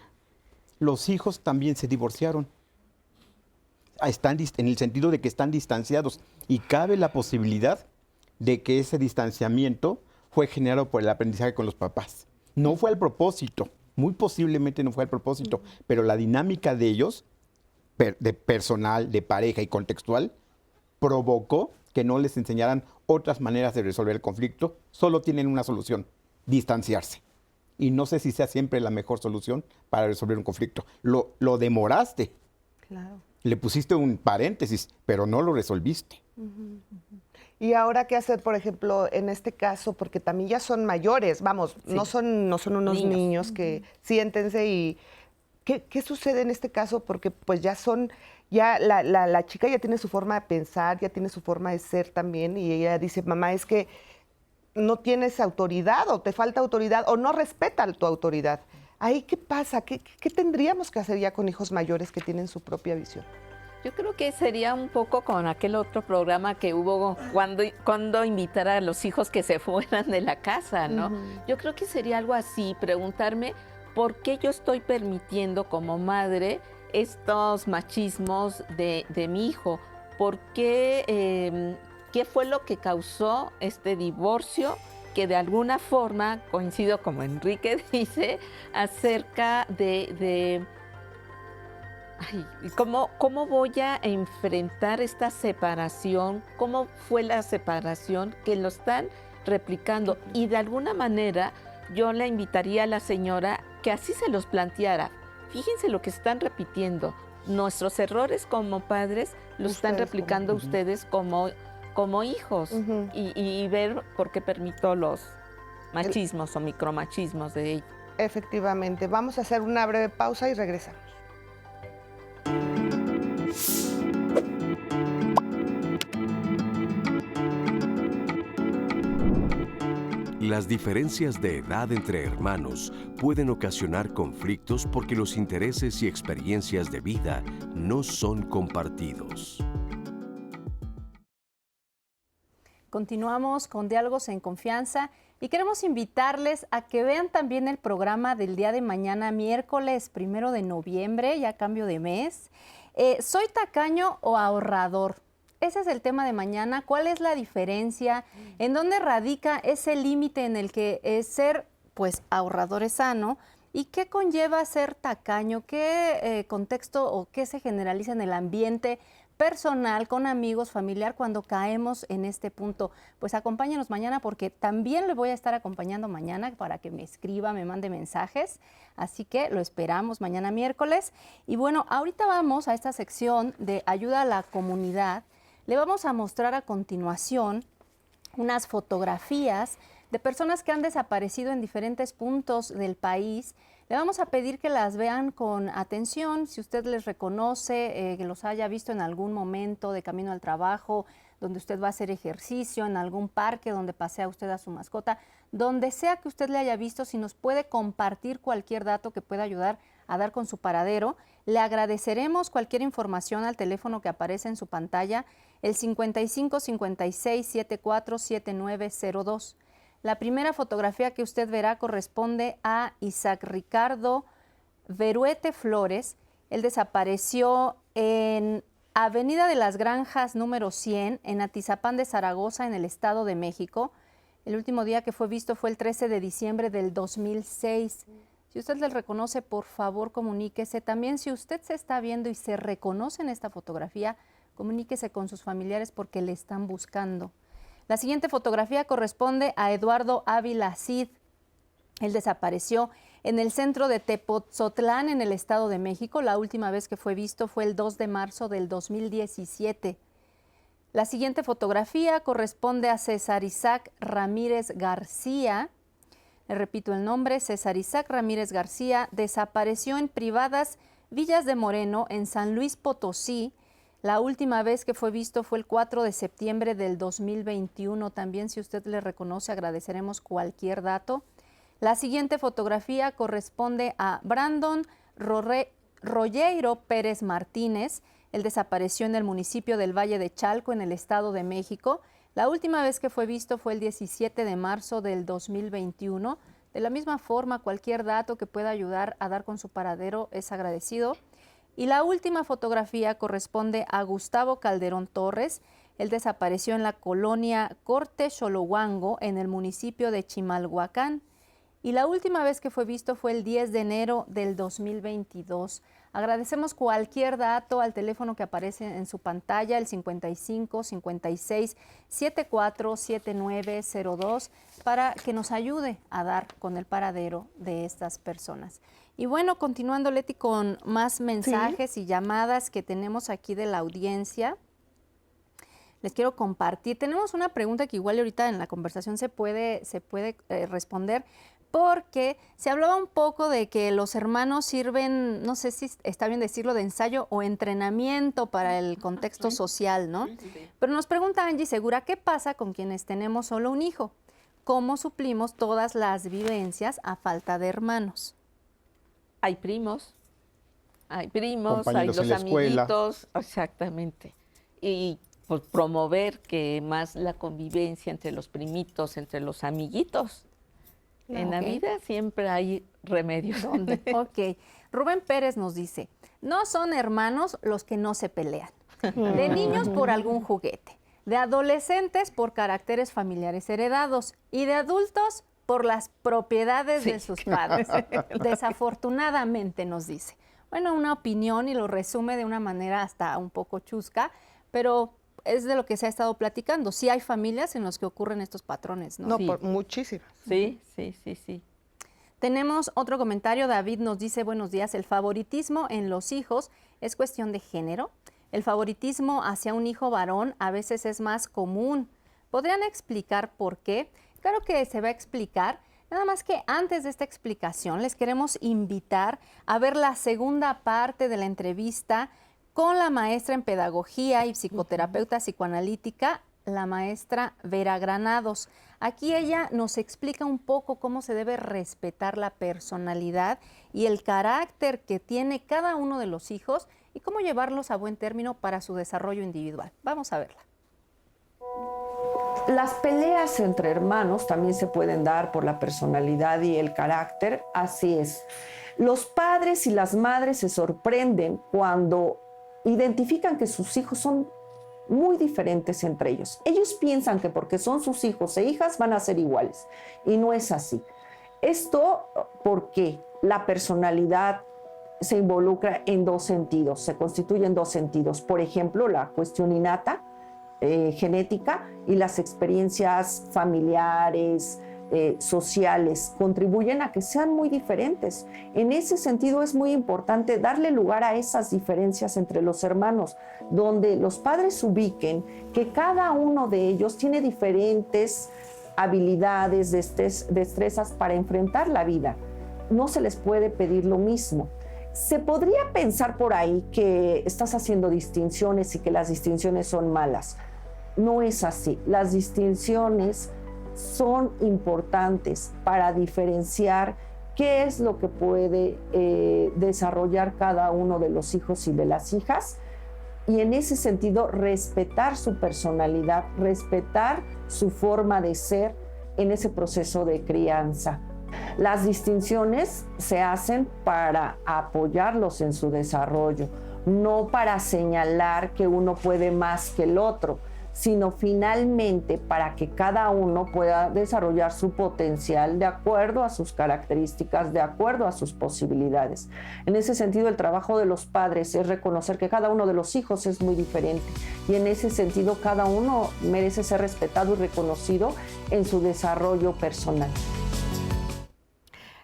los hijos también se divorciaron. Están en el sentido de que están distanciados y cabe la posibilidad de que ese distanciamiento fue generado por el aprendizaje con los papás. No fue al propósito, muy posiblemente no fue al propósito, pero la dinámica de ellos, de personal, de pareja y contextual, provocó que no les enseñaran otras maneras de resolver el conflicto. Solo tienen una solución: distanciarse. Y no sé si sea siempre la mejor solución para resolver un conflicto. Lo demoraste. Claro. Le pusiste un paréntesis, pero no lo resolviste. Y ahora, ¿qué hacer, por ejemplo, en este caso? Porque también ya son mayores, vamos, sí. no son unos niños que siéntense y... ¿Qué sucede en este caso? Porque pues ya la chica ya tiene su forma de pensar, ya tiene su forma de ser también, y ella dice, mamá, es que no tienes autoridad, o te falta autoridad, o no respeta tu autoridad. ¿Ahí qué pasa? ¿Qué tendríamos que hacer ya con hijos mayores que tienen su propia visión? Yo creo que sería un poco con aquel otro programa que hubo cuando invitar a los hijos que se fueran de la casa, ¿no? Yo creo que sería algo así, preguntarme ¿por qué yo estoy permitiendo como madre estos machismos de mi hijo? ¿Por qué, qué fue lo que causó este divorcio? Que de alguna forma, coincido como Enrique dice, acerca de ay, ¿cómo voy a enfrentar esta separación? ¿Cómo fue la separación que lo están replicando? Y de alguna manera yo le invitaría a la señora que así se los planteara. Fíjense lo que están repitiendo. Nuestros errores como padres los están replicando ustedes como hijos y ver por qué permito los machismos o micromachismos de ellos. Efectivamente. Vamos a hacer una breve pausa y regresamos. Las diferencias de edad entre hermanos pueden ocasionar conflictos porque los intereses y experiencias de vida no son compartidos. Continuamos con Diálogos en Confianza y queremos invitarles a que vean también el programa del día de mañana, miércoles 1 de noviembre, ya cambio de mes. ¿Soy tacaño o ahorrador? Ese es el tema de mañana. ¿Cuál es la diferencia? ¿En dónde radica ese límite en el que ser pues ahorrador es sano? ¿Y qué conlleva ser tacaño? ¿Qué contexto o qué se generaliza en el ambiente personal, con amigos, familiar, cuando caemos en este punto? Pues acompáñenos mañana porque también le voy a estar acompañando mañana para que me escriba, me mande mensajes. Así que lo esperamos mañana miércoles. Y bueno, ahorita vamos a esta sección de ayuda a la comunidad. Le vamos a mostrar a continuación unas fotografías de personas que han desaparecido en diferentes puntos del país. Le vamos a pedir que las vean con atención. Si usted les reconoce, que los haya visto en algún momento de camino al trabajo, donde usted va a hacer ejercicio, en algún parque donde pasea usted a su mascota, donde sea que usted le haya visto, si nos puede compartir cualquier dato que pueda ayudar a dar con su paradero, le agradeceremos cualquier información al teléfono que aparece en su pantalla, el 55 56 74 7902. La primera fotografía que usted verá corresponde a Isaac Ricardo Veruete Flores. Él desapareció en Avenida de las Granjas número 100, en Atizapán de Zaragoza, en el Estado de México. El último día que fue visto fue el 13 de diciembre del 2006. Si usted le reconoce, por favor, comuníquese. También, si usted se está viendo y se reconoce en esta fotografía, comuníquese con sus familiares porque le están buscando. La siguiente fotografía corresponde a Eduardo Ávila Cid. Él desapareció en el centro de Tepotzotlán, en el Estado de México. La última vez que fue visto fue el 2 de marzo del 2017. La siguiente fotografía corresponde a César Isaac Ramírez García. Le repito el nombre, César Isaac Ramírez García, desapareció en Privadas Villas de Moreno, en San Luis Potosí. La última vez que fue visto fue el 4 de septiembre del 2021. También, si usted le reconoce, agradeceremos cualquier dato. La siguiente fotografía corresponde a Brandon Rogueiro Pérez Martínez. Él desapareció en el municipio del Valle de Chalco, en el Estado de México. La última vez que fue visto fue el 17 de marzo del 2021. De la misma forma, cualquier dato que pueda ayudar a dar con su paradero es agradecido. Y la última fotografía corresponde a Gustavo Calderón Torres. Él desapareció en la colonia Corte Xolohuango, en el municipio de Chimalhuacán. Y la última vez que fue visto fue el 10 de enero del 2022. Agradecemos cualquier dato al teléfono que aparece en su pantalla, el 55 56 74 7902, para que nos ayude a dar con el paradero de estas personas. Y bueno, continuando, Leti, con más mensajes y llamadas que tenemos aquí de la audiencia, les quiero compartir. Tenemos una pregunta que igual ahorita en la conversación se puede responder, porque se hablaba un poco de que los hermanos sirven, no sé si está bien decirlo, de ensayo o entrenamiento para el contexto social, ¿no? Pero nos pregunta Angie Segura, ¿qué pasa con quienes tenemos solo un hijo? ¿Cómo suplimos todas las vivencias a falta de hermanos? Hay primos, hay los en amiguitos, exactamente. Y pues promover que más la convivencia entre los primitos, entre los amiguitos. En la Ok. vida siempre hay remedios. ¿Dónde? Ok. Rubén Pérez nos dice, no son hermanos los que no se pelean. De niños por algún juguete, de adolescentes por caracteres familiares heredados y de adultos por las propiedades de sus padres. Desafortunadamente nos dice. Bueno, una opinión y lo resume de una manera hasta un poco chusca, pero es de lo que se ha estado platicando. Sí hay familias en las que ocurren estos patrones, ¿no? No, Sí. muchísimas. Sí, sí, sí, sí. Tenemos otro comentario. David nos dice, buenos días, el favoritismo en los hijos es cuestión de género. El favoritismo hacia un hijo varón a veces es más común. ¿Podrían explicar por qué? Claro que se va a explicar. Nada más que antes de esta explicación les queremos invitar a ver la segunda parte de la entrevista con la maestra en pedagogía y psicoterapeuta psicoanalítica, la maestra Vera Granados. Aquí ella nos explica un poco cómo se debe respetar la personalidad y el carácter que tiene cada uno de los hijos y cómo llevarlos a buen término para su desarrollo individual. Vamos a verla. Las peleas entre hermanos también se pueden dar por la personalidad y el carácter, así es. Los padres y las madres se sorprenden cuando identifican que sus hijos son muy diferentes entre ellos. Ellos piensan que porque son sus hijos e hijas van a ser iguales y no es así. Esto porque la personalidad se involucra en dos sentidos, se constituye en dos sentidos. Por ejemplo, la cuestión innata, genética, y las experiencias familiares, sociales, contribuyen a que sean muy diferentes. En ese sentido es muy importante darle lugar a esas diferencias entre los hermanos, donde los padres ubiquen que cada uno de ellos tiene diferentes habilidades, destrezas para enfrentar la vida. No se les puede pedir lo mismo. Se podría pensar por ahí que estás haciendo distinciones y que las distinciones son malas. No es así. Las distinciones son importantes para diferenciar qué es lo que puede desarrollar cada uno de los hijos y de las hijas, y en ese sentido respetar su personalidad, respetar su forma de ser en ese proceso de crianza. Las distinciones se hacen para apoyarlos en su desarrollo, no para señalar que uno puede más que el otro, sino finalmente para que cada uno pueda desarrollar su potencial de acuerdo a sus características, de acuerdo a sus posibilidades. En ese sentido, el trabajo de los padres es reconocer que cada uno de los hijos es muy diferente y en ese sentido cada uno merece ser respetado y reconocido en su desarrollo personal.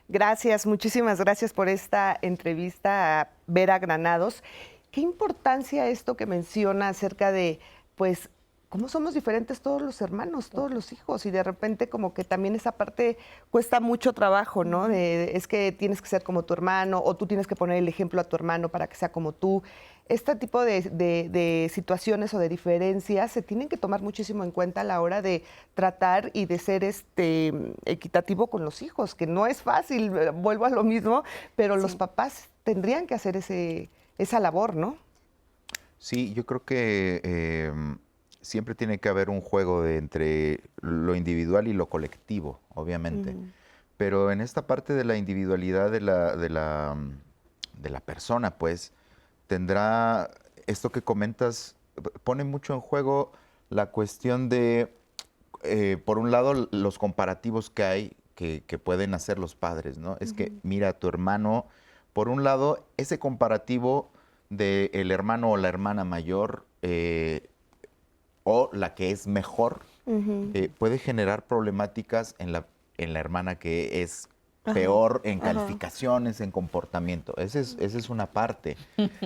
Gracias, muchísimas gracias por esta entrevista a Vera Granados. ¿Qué importancia esto que menciona acerca de, pues, cómo somos diferentes todos los hermanos, todos los hijos? Y de repente como que también esa parte cuesta mucho trabajo, ¿no? Es que tienes que ser como tu hermano o tú tienes que poner el ejemplo a tu hermano para que sea como tú. Este tipo de situaciones o de diferencias se tienen que tomar muchísimo en cuenta a la hora de tratar y de ser equitativo con los hijos, que no es fácil, vuelvo a lo mismo, pero Sí. los papás tendrían que hacer esa labor, ¿no? Sí, yo creo que siempre tiene que haber un juego entre lo individual y lo colectivo, obviamente. Pero en esta parte de la individualidad de la persona, pues, tendrá esto que comentas, pone mucho en juego la cuestión de, por un lado, los comparativos que hay que pueden hacer los padres, ¿no? Es que, mira, tu hermano, por un lado, ese comparativo del hermano o la hermana mayor, o la que es mejor, puede generar problemáticas en la hermana que es peor en calificaciones, en comportamiento. Esa es una parte.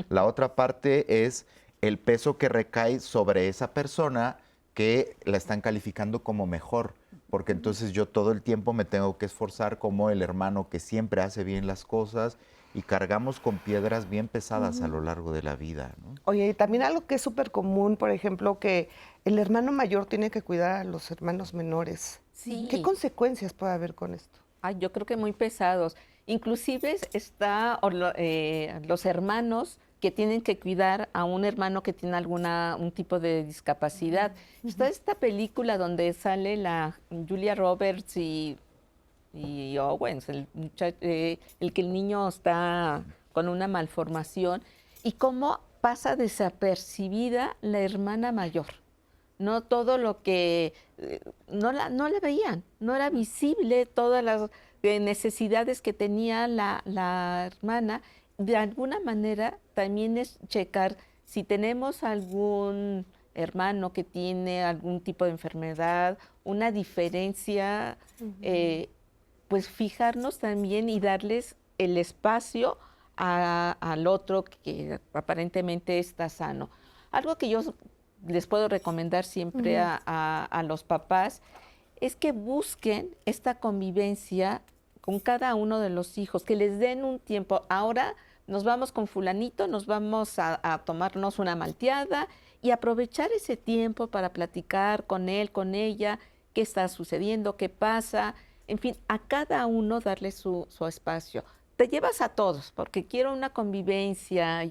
La otra parte es el peso que recae sobre esa persona que la están calificando como mejor, porque entonces yo todo el tiempo me tengo que esforzar como el hermano que siempre hace bien las cosas, y cargamos con piedras bien pesadas a lo largo de la vida, ¿no? Oye, y también algo que es súper común, por ejemplo, que el hermano mayor tiene que cuidar a los hermanos menores. Sí. ¿Qué consecuencias puede haber con esto? Ay, yo creo que muy pesados. Inclusive los hermanos que tienen que cuidar a un hermano que tiene un tipo de discapacidad. Está esta película donde sale la Julia Roberts y y bueno, el que el niño está con una malformación y cómo pasa desapercibida la hermana mayor. No todo lo que no la veían, no era visible todas las necesidades que tenía la hermana. De alguna manera también es checar si tenemos algún hermano que tiene algún tipo de enfermedad, una diferencia, pues fijarnos también y darles el espacio al otro que aparentemente está sano. Algo que yo les puedo recomendar siempre a los papás es que busquen esta convivencia con cada uno de los hijos, que les den un tiempo. Ahora nos vamos con fulanito, nos vamos a tomarnos una malteada y aprovechar ese tiempo para platicar con él, con ella, qué está sucediendo, qué pasa, en fin, a cada uno darle su espacio. Te llevas a todos, porque quiero una convivencia,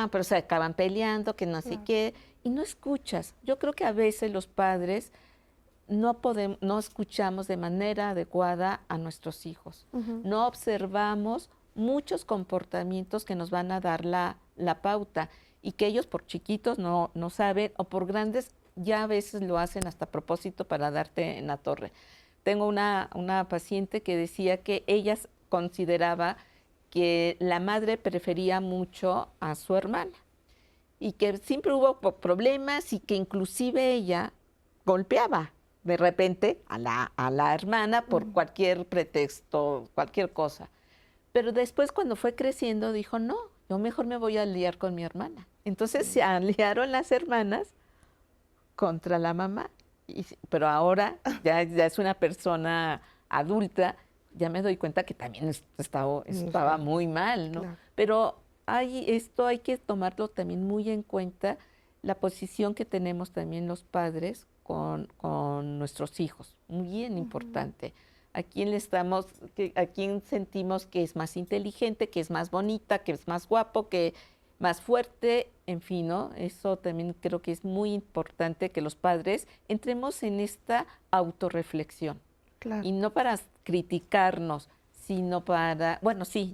pero se acaban peleando, que no sé qué, y no escuchas. Yo creo que a veces los padres no escuchamos de manera adecuada a nuestros hijos. No observamos muchos comportamientos que nos van a dar la pauta y que ellos por chiquitos no saben o por grandes ya a veces lo hacen hasta a propósito para darte en la torre. Tengo una paciente que decía que ella consideraba que la madre prefería mucho a su hermana y que siempre hubo problemas y que inclusive ella golpeaba de repente a la hermana por cualquier pretexto, cualquier cosa. Pero después cuando fue creciendo dijo, no, yo mejor me voy a aliar con mi hermana. Entonces se aliaron las hermanas contra la mamá. Pero ahora ya es una persona adulta, ya me doy cuenta que también estaba muy mal, ¿no? Claro. Pero esto hay que tomarlo también muy en cuenta, la posición que tenemos también los padres con nuestros hijos, muy bien importante. ¿A quién sentimos que es más inteligente, que es más bonita, que es más guapo, que más fuerte? En fin, ¿no? Eso también creo que es muy importante que los padres entremos en esta autorreflexión. Claro. Y no para criticarnos, sino para,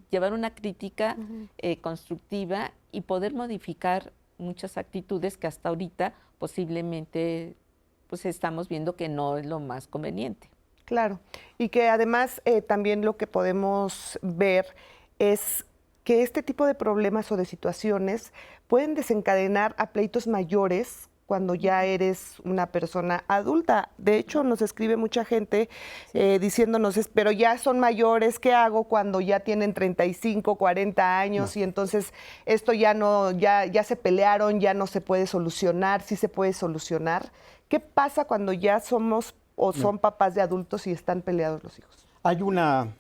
llevar una crítica constructiva y poder modificar muchas actitudes que hasta ahorita posiblemente pues estamos viendo que no es lo más conveniente. Claro, y que además también lo que podemos ver es que este tipo de problemas o de situaciones pueden desencadenar a pleitos mayores cuando ya eres una persona adulta. De hecho, nos escribe mucha gente diciéndonos, pero ya son mayores, ¿qué hago cuando ya tienen 35, 40 años? No. Y entonces esto ya se pelearon, ya no se puede solucionar, sí se puede solucionar. ¿Qué pasa cuando ya somos o son papás de adultos y están peleados los hijos? Hay una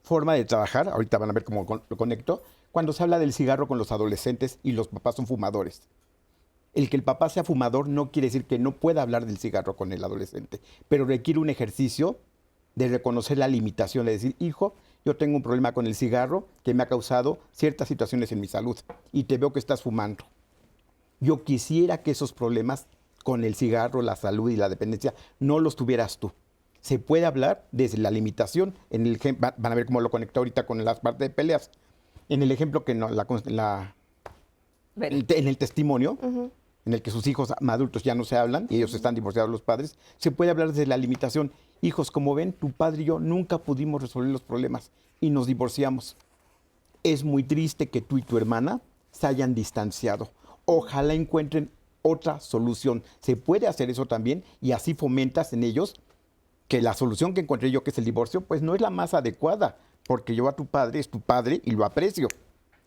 forma de trabajar, ahorita van a ver cómo lo conecto, cuando se habla del cigarro con los adolescentes y los papás son fumadores. El que el papá sea fumador no quiere decir que no pueda hablar del cigarro con el adolescente, pero requiere un ejercicio de reconocer la limitación, de decir, hijo, yo tengo un problema con el cigarro que me ha causado ciertas situaciones en mi salud y te veo que estás fumando. Yo quisiera que esos problemas con el cigarro, la salud y la dependencia no los tuvieras tú. Se puede hablar desde la limitación. Van a ver cómo lo conecto ahorita con las partes de peleas. En el ejemplo que en el testimonio, en el que sus hijos adultos ya no se hablan y ellos están divorciados los padres, se puede hablar desde la limitación. Hijos, como ven, tu padre y yo nunca pudimos resolver los problemas y nos divorciamos. Es muy triste que tú y tu hermana se hayan distanciado. Ojalá encuentren otra solución. Se puede hacer eso también y así fomentas en ellos que la solución que encontré yo, que es el divorcio, pues no es la más adecuada, porque yo a tu padre es tu padre y lo aprecio,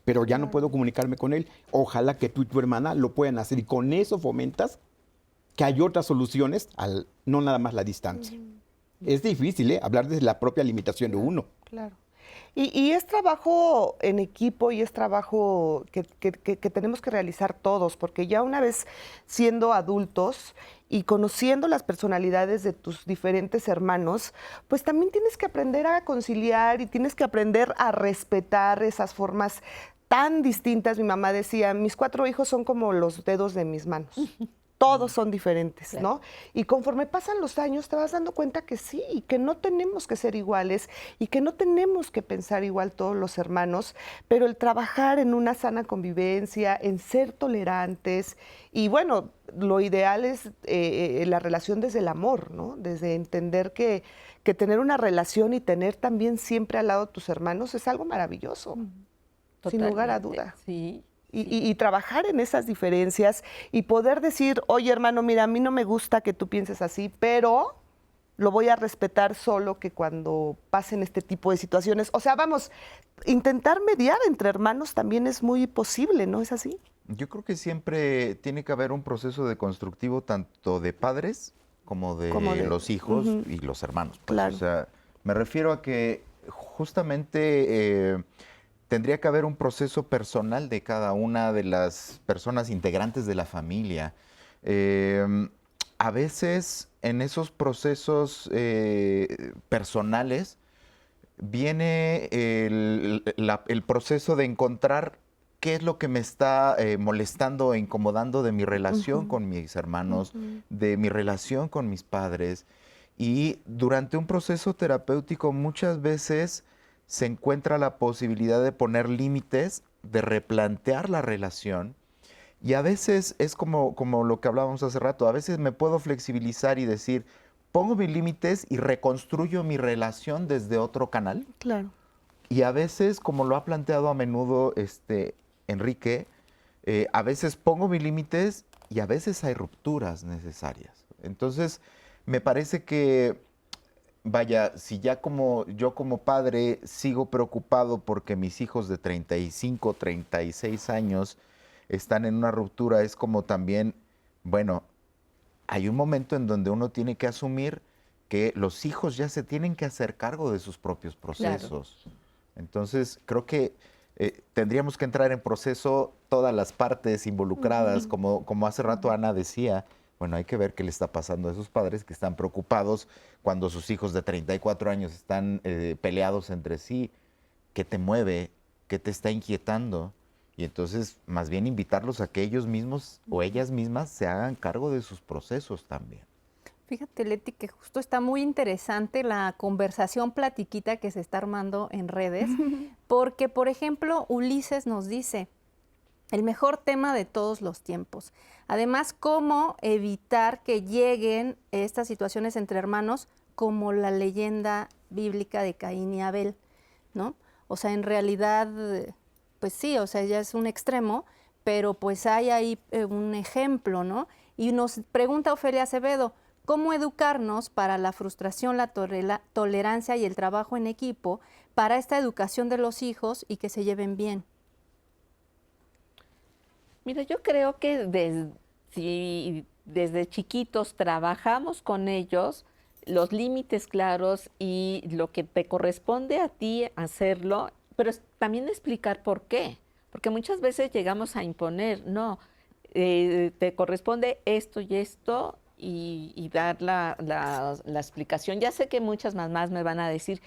pero ya no puedo comunicarme con él. Ojalá que tú y tu hermana lo puedan hacer y con eso fomentas que hay otras soluciones, no nada más la distancia. Es difícil, hablar desde la propia limitación de uno. Claro. Y es trabajo en equipo y es trabajo que tenemos que realizar todos, porque ya una vez siendo adultos y conociendo las personalidades de tus diferentes hermanos, pues también tienes que aprender a conciliar y tienes que aprender a respetar esas formas tan distintas. Mi mamá decía, mis 4 hijos son como los dedos de mis manos. todos son diferentes, ¿no? Y conforme pasan los años te vas dando cuenta que sí, que no tenemos que ser iguales y que no tenemos que pensar igual todos los hermanos, pero el trabajar en una sana convivencia, en ser tolerantes y bueno, lo ideal es la relación desde el amor, ¿no? Desde entender que tener una relación y tener también siempre al lado a tus hermanos es algo maravilloso, sin lugar a duda. Sí. Y trabajar en esas diferencias y poder decir, oye hermano, mira, a mí no me gusta que tú pienses así, pero lo voy a respetar solo que cuando pasen este tipo de situaciones. O sea, vamos, intentar mediar entre hermanos también es muy posible, ¿no es así? Yo creo que siempre tiene que haber un proceso de constructivo tanto de padres como de los hijos y los hermanos. Pues. Claro. O sea, me refiero a que justamente tendría que haber un proceso personal de cada una de las personas integrantes de la familia. A veces en esos procesos personales viene el proceso de encontrar qué es lo que me está molestando e incomodando de mi relación con mis hermanos, de mi relación con mis padres. Y durante un proceso terapéutico muchas veces se encuentra la posibilidad de poner límites, de replantear la relación. Y a veces es como lo que hablábamos hace rato, a veces me puedo flexibilizar y decir, pongo mis límites y reconstruyo mi relación desde otro canal. Claro. Y a veces, como lo ha planteado a menudo Enrique, a veces pongo mis límites y a veces hay rupturas necesarias. Entonces, me parece que, vaya, si ya yo como padre sigo preocupado porque mis hijos de 35, 36 años están en una ruptura, es como también, bueno, hay un momento en donde uno tiene que asumir que los hijos ya se tienen que hacer cargo de sus propios procesos. Claro. Entonces, creo que tendríamos que entrar en proceso todas las partes involucradas, como hace rato Ana decía. Bueno, hay que ver qué le está pasando a esos padres que están preocupados cuando sus hijos de 34 años están peleados entre sí. ¿Qué te mueve? ¿Qué te está inquietando? Y entonces, más bien invitarlos a que ellos mismos o ellas mismas se hagan cargo de sus procesos también. Fíjate, Leti, que justo está muy interesante la conversación platiquita que se está armando en redes, porque, por ejemplo, Ulises nos dice, el mejor tema de todos los tiempos. Además, cómo evitar que lleguen estas situaciones entre hermanos como la leyenda bíblica de Caín y Abel, ¿no? O sea, en realidad, pues sí, o sea, ya es un extremo, pero pues hay ahí un ejemplo, ¿no? Y nos pregunta Ofelia Acevedo, ¿cómo educarnos para la frustración, la tolerancia y el trabajo en equipo para esta educación de los hijos y que se lleven bien? Mira, yo creo que si desde chiquitos trabajamos con ellos, los límites claros y lo que te corresponde a ti hacerlo, pero también explicar por qué. Porque muchas veces llegamos a imponer, no, te corresponde esto y esto, y dar la explicación. Ya sé que muchas mamás me van a decir,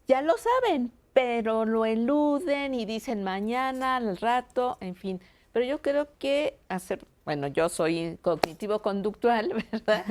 ya lo saben, pero lo eluden y dicen mañana, al rato, en fin. Pero yo creo que bueno, yo soy cognitivo-conductual, ¿verdad?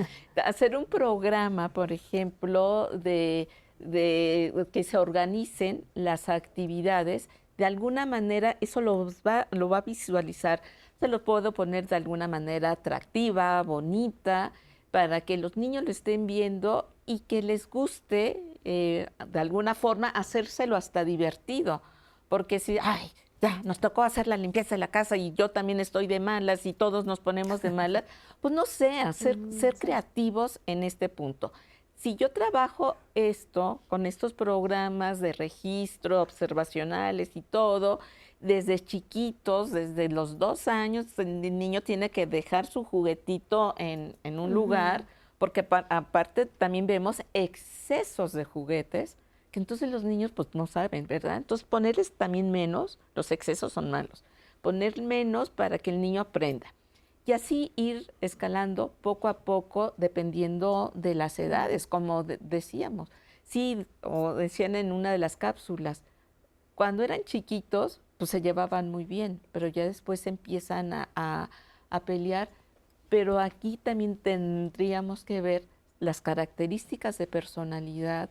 Hacer un programa, por ejemplo, de que se organicen las actividades, de alguna manera eso lo va a visualizar. Se lo puedo poner de alguna manera atractiva, bonita, para que los niños lo estén viendo y que les guste, de alguna forma, hacérselo hasta divertido. Porque si, ay, ya, nos tocó hacer la limpieza de la casa y yo también estoy de malas y todos nos ponemos de malas, pues no sé, ser creativos en este punto. Si yo trabajo esto con estos programas de registro, observacionales y todo, desde chiquitos, desde los 2 años, el niño tiene que dejar su juguetito en un lugar, porque aparte también vemos excesos de juguetes, que entonces los niños pues no saben, ¿verdad? Entonces ponerles también menos, los excesos son malos, poner menos para que el niño aprenda. Y así ir escalando poco a poco, dependiendo de las edades, como decíamos. Sí, o decían en una de las cápsulas, cuando eran chiquitos, pues se llevaban muy bien, pero ya después empiezan a pelear pero aquí también tendríamos que ver las características de personalidad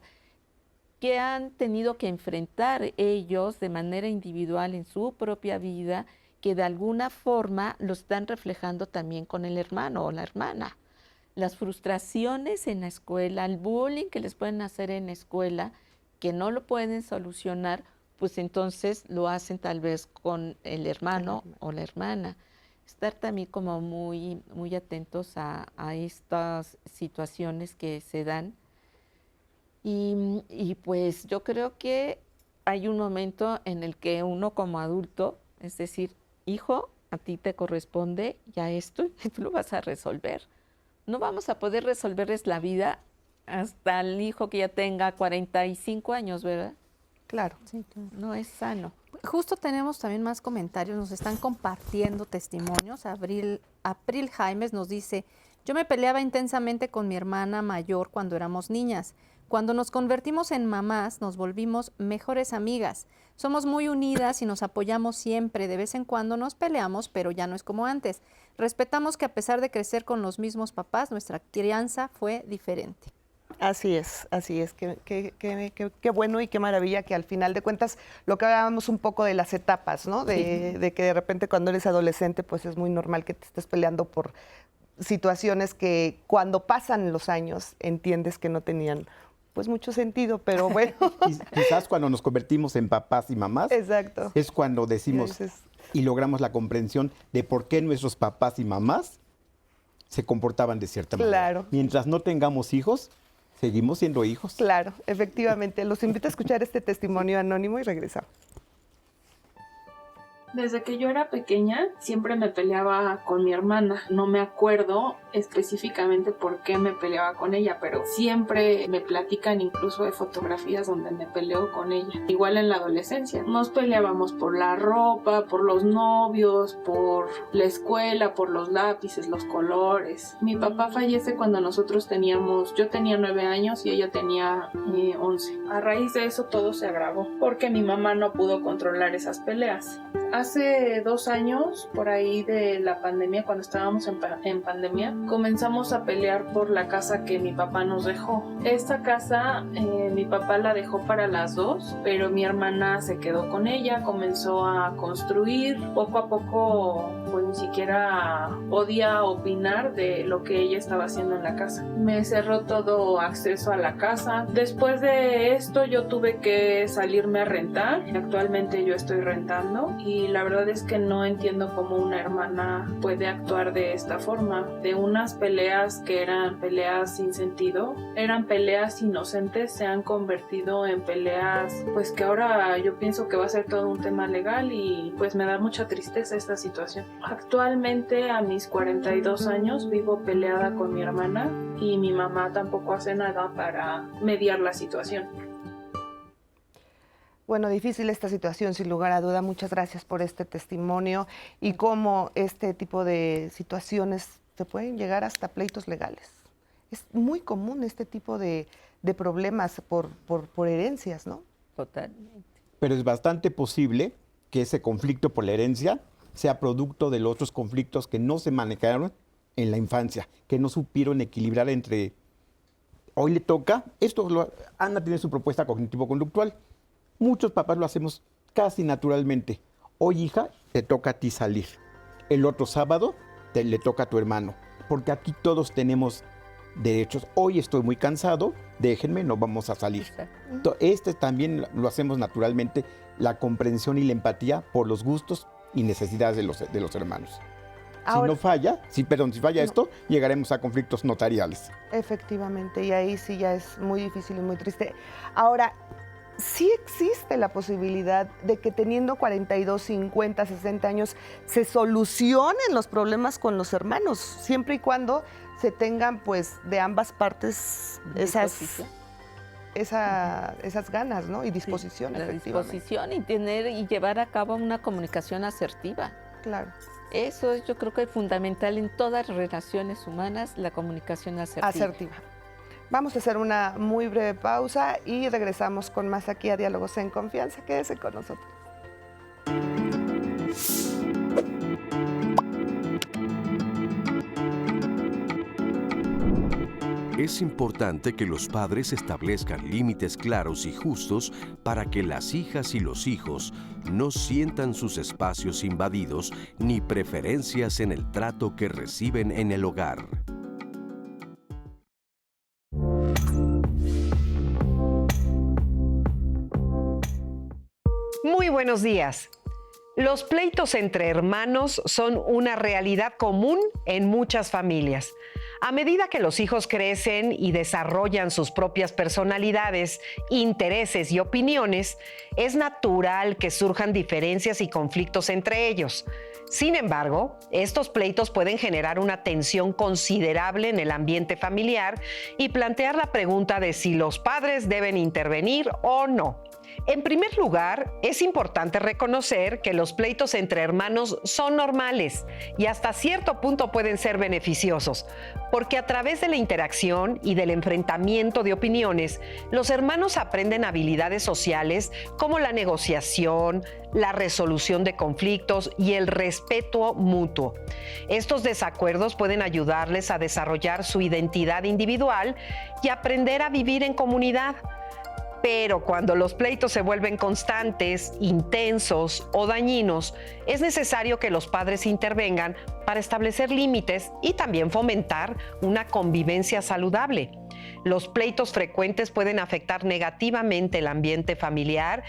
que han tenido que enfrentar ellos de manera individual en su propia vida, que de alguna forma lo están reflejando también con el hermano o la hermana. Las frustraciones en la escuela, el bullying que les pueden hacer en la escuela, que no lo pueden solucionar, pues entonces lo hacen tal vez con el hermano o la hermana. Estar también como muy atentos a estas situaciones que se dan. Y pues yo creo que hay un momento en el que uno como adulto, es decir, hijo, a ti te corresponde ya esto y tú lo vas a resolver. No vamos a poder resolverles la vida hasta el hijo que ya tenga 45 años, ¿verdad? Claro. Sí, claro. No es sano. Justo tenemos también más comentarios, nos están compartiendo testimonios. April Jaimes nos dice, yo me peleaba intensamente con mi hermana mayor cuando éramos niñas. Cuando nos convertimos en mamás, nos volvimos mejores amigas. Somos muy unidas y nos apoyamos siempre. De vez en cuando nos peleamos, pero ya no es como antes. Respetamos que a pesar de crecer con los mismos papás, nuestra crianza fue diferente. Así es. Qué bueno y qué maravilla que al final de cuentas lo que hablábamos un poco de las etapas, ¿no? De que de repente cuando eres adolescente pues es muy normal que te estés peleando por situaciones que cuando pasan los años entiendes que no tenían pues mucho sentido, pero bueno. Y quizás cuando nos convertimos en papás y mamás, Exacto. es cuando decimos y logramos la comprensión de por qué nuestros papás y mamás se comportaban de cierta manera. Claro. Mientras no tengamos hijos, seguimos siendo hijos. Claro, efectivamente. Los invito a escuchar este testimonio anónimo y regresamos. Desde que yo era pequeña, siempre me peleaba con mi hermana. No me acuerdo específicamente por qué me peleaba con ella, pero siempre me platican incluso de fotografías donde me peleo con ella. Igual en la adolescencia. Nos peleábamos por la ropa, por los novios, por la escuela, por los lápices, los colores. Mi papá fallece cuando yo tenía 9 años y ella tenía 11. A raíz de eso todo se agravó, porque mi mamá no pudo controlar esas peleas. Hace 2 años, por ahí de la pandemia, cuando estábamos en pandemia, comenzamos a pelear por la casa que mi papá nos dejó. Esta casa mi papá la dejó para las 2, pero mi hermana se quedó con ella, comenzó a construir. Poco a poco, pues ni siquiera podía opinar de lo que ella estaba haciendo en la casa. Me cerró todo acceso a la casa. Después de esto yo tuve que salirme a rentar. Actualmente yo estoy rentando y la verdad es que no entiendo cómo una hermana puede actuar de esta forma. De unas peleas que eran peleas sin sentido, eran peleas inocentes, se han convertido en peleas pues que ahora yo pienso que va a ser todo un tema legal y pues me da mucha tristeza esta situación. Actualmente a mis 42 años vivo peleada con mi hermana y mi mamá tampoco hace nada para mediar la situación. Bueno, difícil esta situación, sin lugar a duda. Muchas gracias por este testimonio y cómo este tipo de situaciones se pueden llegar hasta pleitos legales. Es muy común este tipo de problemas por herencias, ¿no? Totalmente. Pero es bastante posible que ese conflicto por la herencia sea producto de los otros conflictos que no se manejaron en la infancia, que no supieron equilibrar entre, hoy le toca, Ana tiene su propuesta cognitivo-conductual. Muchos papás lo hacemos casi naturalmente. Hoy, hija, te toca a ti salir. El otro sábado le toca a tu hermano. Porque aquí todos tenemos derechos. Hoy estoy muy cansado, déjenme, no vamos a salir. También lo hacemos naturalmente, la comprensión y la empatía por los gustos y necesidades de los hermanos. Ahora, si falla esto, llegaremos a conflictos notariales. Efectivamente, y ahí sí ya es muy difícil y muy triste. Ahora, sí existe la posibilidad de que teniendo 42, 50, 60 años se solucionen los problemas con los hermanos, siempre y cuando se tengan pues de ambas partes esas ganas, ¿no? Y disposición, sí, la efectivamente. Disposición y llevar a cabo una comunicación asertiva. Claro. Eso es, yo creo que es fundamental en todas las relaciones humanas, la comunicación asertiva. Vamos a hacer una muy breve pausa y regresamos con más aquí a Diálogos en Confianza. Quédese con nosotros. Es importante que los padres establezcan límites claros y justos para que las hijas y los hijos no sientan sus espacios invadidos ni preferencias en el trato que reciben en el hogar. Muy buenos días. Los pleitos entre hermanos son una realidad común en muchas familias. A medida que los hijos crecen y desarrollan sus propias personalidades, intereses y opiniones, es natural que surjan diferencias y conflictos entre ellos. Sin embargo, estos pleitos pueden generar una tensión considerable en el ambiente familiar y plantear la pregunta de si los padres deben intervenir o no. En primer lugar, es importante reconocer que los pleitos entre hermanos son normales y hasta cierto punto pueden ser beneficiosos, porque a través de la interacción y del enfrentamiento de opiniones, los hermanos aprenden habilidades sociales como la negociación, la resolución de conflictos y el respeto mutuo. Estos desacuerdos pueden ayudarles a desarrollar su identidad individual y aprender a vivir en comunidad. Pero cuando los pleitos se vuelven constantes, intensos o dañinos, es necesario que los padres intervengan para establecer límites y también fomentar una convivencia saludable. Los pleitos frecuentes pueden afectar negativamente el ambiente familiar,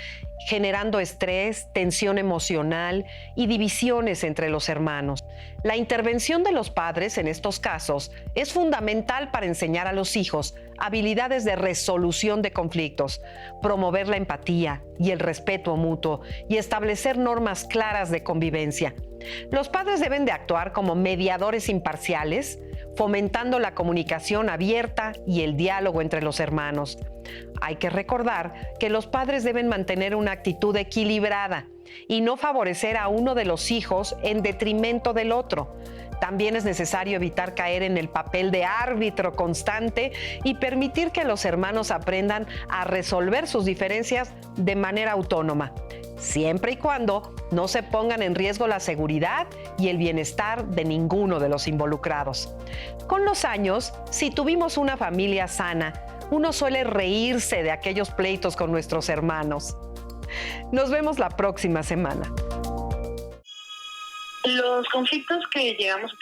generando estrés, tensión emocional y divisiones entre los hermanos. La intervención de los padres en estos casos es fundamental para enseñar a los hijos habilidades de resolución de conflictos, promover la empatía y el respeto mutuo y establecer normas claras de convivencia. Los padres deben de actuar como mediadores imparciales, fomentando la comunicación abierta y el diálogo entre los hermanos. Hay que recordar que los padres deben mantener una actitud equilibrada y no favorecer a uno de los hijos en detrimento del otro. También es necesario evitar caer en el papel de árbitro constante y permitir que los hermanos aprendan a resolver sus diferencias de manera autónoma, siempre y cuando no se pongan en riesgo la seguridad y el bienestar de ninguno de los involucrados. Con los años, si tuvimos una familia sana, uno suele reírse de aquellos pleitos con nuestros hermanos. Nos vemos la próxima semana. Los conflictos que llegamos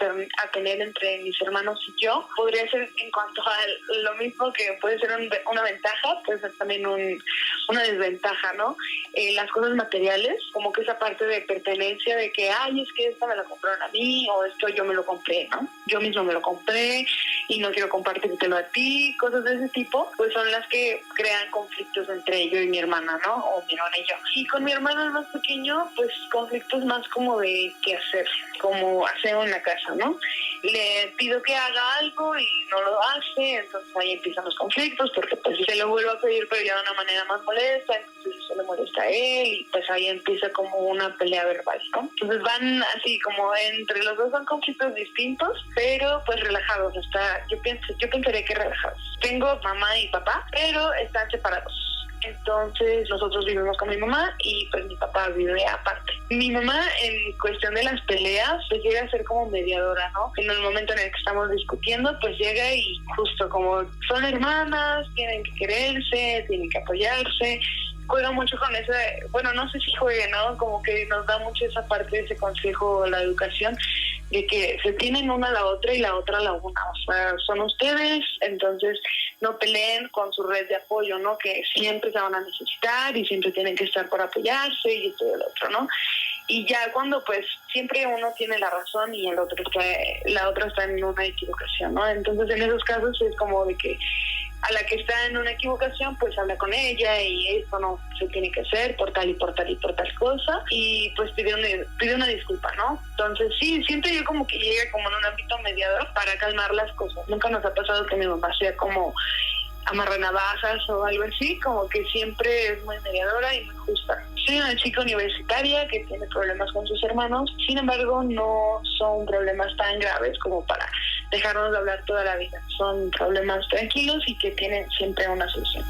a tener entre mis hermanos y yo podría ser en cuanto a lo mismo que puede ser una ventaja, puede ser también una desventaja, ¿no? Las cosas materiales, como que esa parte de pertenencia de que, ay, es que esta me la compraron a mí o esto yo me lo compré, ¿no? Yo mismo me lo compré y no quiero compartírtelo a ti, cosas de ese tipo, pues son las que crean conflictos entre yo y mi hermana, ¿no? O mi hermana y yo. Y con mi hermano el más pequeño, pues conflictos más como de qué hacer, como aseo en la casa, ¿no? Le pido que haga algo y no lo hace, entonces ahí empiezan los conflictos porque pues se lo vuelvo a pedir pero ya de una manera más molesta, entonces eso le molesta a él y pues ahí empieza como una pelea verbal, ¿no? Entonces van así como entre los dos son conflictos distintos, pero pues relajados, yo pensaría que relajados. Tengo mamá y papá, pero están separados. Entonces nosotros vivimos con mi mamá y pues mi papá vive aparte. Mi mamá en cuestión de las peleas pues llega a ser como mediadora, ¿no? En el momento en el que estamos discutiendo pues llega y justo como son hermanas, tienen que quererse, tienen que apoyarse, juega mucho con esa, bueno, no sé si juegue, ¿no? Como que nos da mucho esa parte de ese consejo, la educación, de que se tienen una a la otra y la otra a la una, o sea, son ustedes, entonces no peleen con su red de apoyo, ¿no? Que siempre se van a necesitar y siempre tienen que estar por apoyarse y esto y el otro, ¿no? Y ya cuando pues siempre uno tiene la razón y la otra está en una equivocación, ¿no? Entonces en esos casos es como de que a la que está en una equivocación, pues habla con ella y esto no se tiene que hacer por tal y por tal y por tal cosa y pues pide una disculpa, ¿no? Entonces sí, siento yo como que llega como en un ámbito mediador para calmar las cosas. Nunca nos ha pasado que mi mamá sea como amarranavajas o algo así, como que siempre es muy mediadora y muy justa. Soy una chica universitaria que tiene problemas con sus hermanos, sin embargo no son problemas tan graves como para dejarnos de hablar toda la vida. Son problemas tranquilos y que tienen siempre una solución.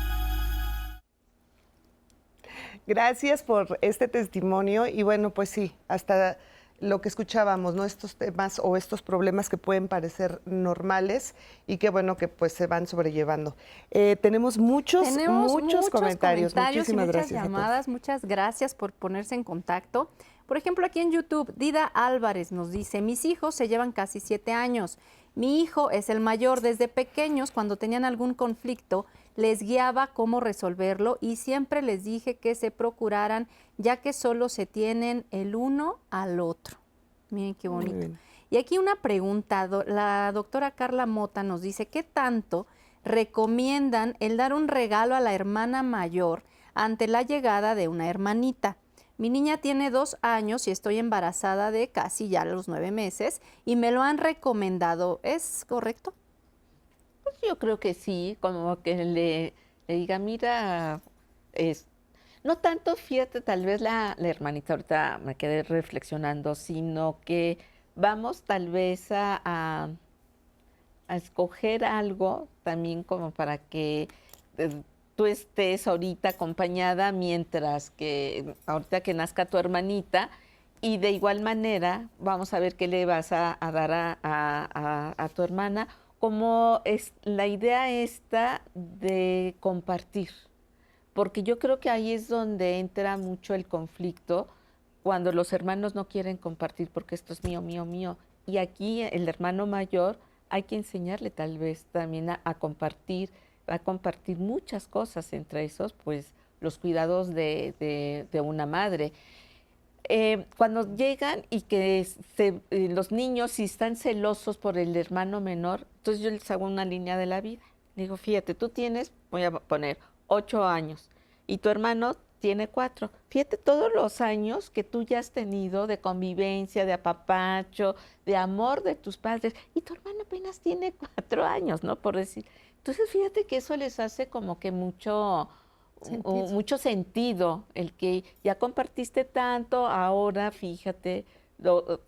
Gracias por este testimonio y bueno, pues sí, hasta lo que escuchábamos, ¿no? Estos temas o estos problemas que pueden parecer normales y que bueno que pues se van sobrellevando. Tenemos muchos comentarios. Muchísimas y muchas gracias. llamadas. Muchas gracias por ponerse en contacto. Por ejemplo, aquí en YouTube, Dida Álvarez nos dice, mis hijos se llevan casi 7 años. Mi hijo es el mayor. Desde pequeños, cuando tenían algún conflicto, les guiaba cómo resolverlo y siempre les dije que se procuraran, ya que solo se tienen el uno al otro. Miren qué bonito. Y aquí una pregunta, la doctora Carla Mota nos dice, ¿qué tanto recomiendan el dar un regalo a la hermana mayor ante la llegada de una hermanita? Mi niña tiene 2 años y estoy embarazada de casi ya los 9 meses y me lo han recomendado. ¿Es correcto? Pues yo creo que sí, como que le diga, mira, no tanto, fíjate, tal vez la hermanita, ahorita me quedé reflexionando, sino que vamos tal vez a escoger algo también como para que tú estés ahorita acompañada mientras que ahorita que nazca tu hermanita, y de igual manera vamos a ver qué le vas a dar a tu hermana, como es la idea esta de compartir, porque yo creo que ahí es donde entra mucho el conflicto, cuando los hermanos no quieren compartir porque esto es mío, mío, mío, y aquí el hermano mayor hay que enseñarle tal vez también a compartir, va a compartir muchas cosas, entre esos, pues, los cuidados de una madre. Cuando llegan y que los niños, si están celosos por el hermano menor, entonces yo les hago una línea de la vida. Digo, fíjate, tú tienes, voy a poner, 8 años y tu hermano tiene 4. Fíjate todos los años que tú ya has tenido de convivencia, de apapacho, de amor de tus padres, y tu hermano apenas tiene 4 años, ¿no? Por decir. Entonces, fíjate que eso les hace como que mucho sentido, el que ya compartiste tanto, ahora fíjate,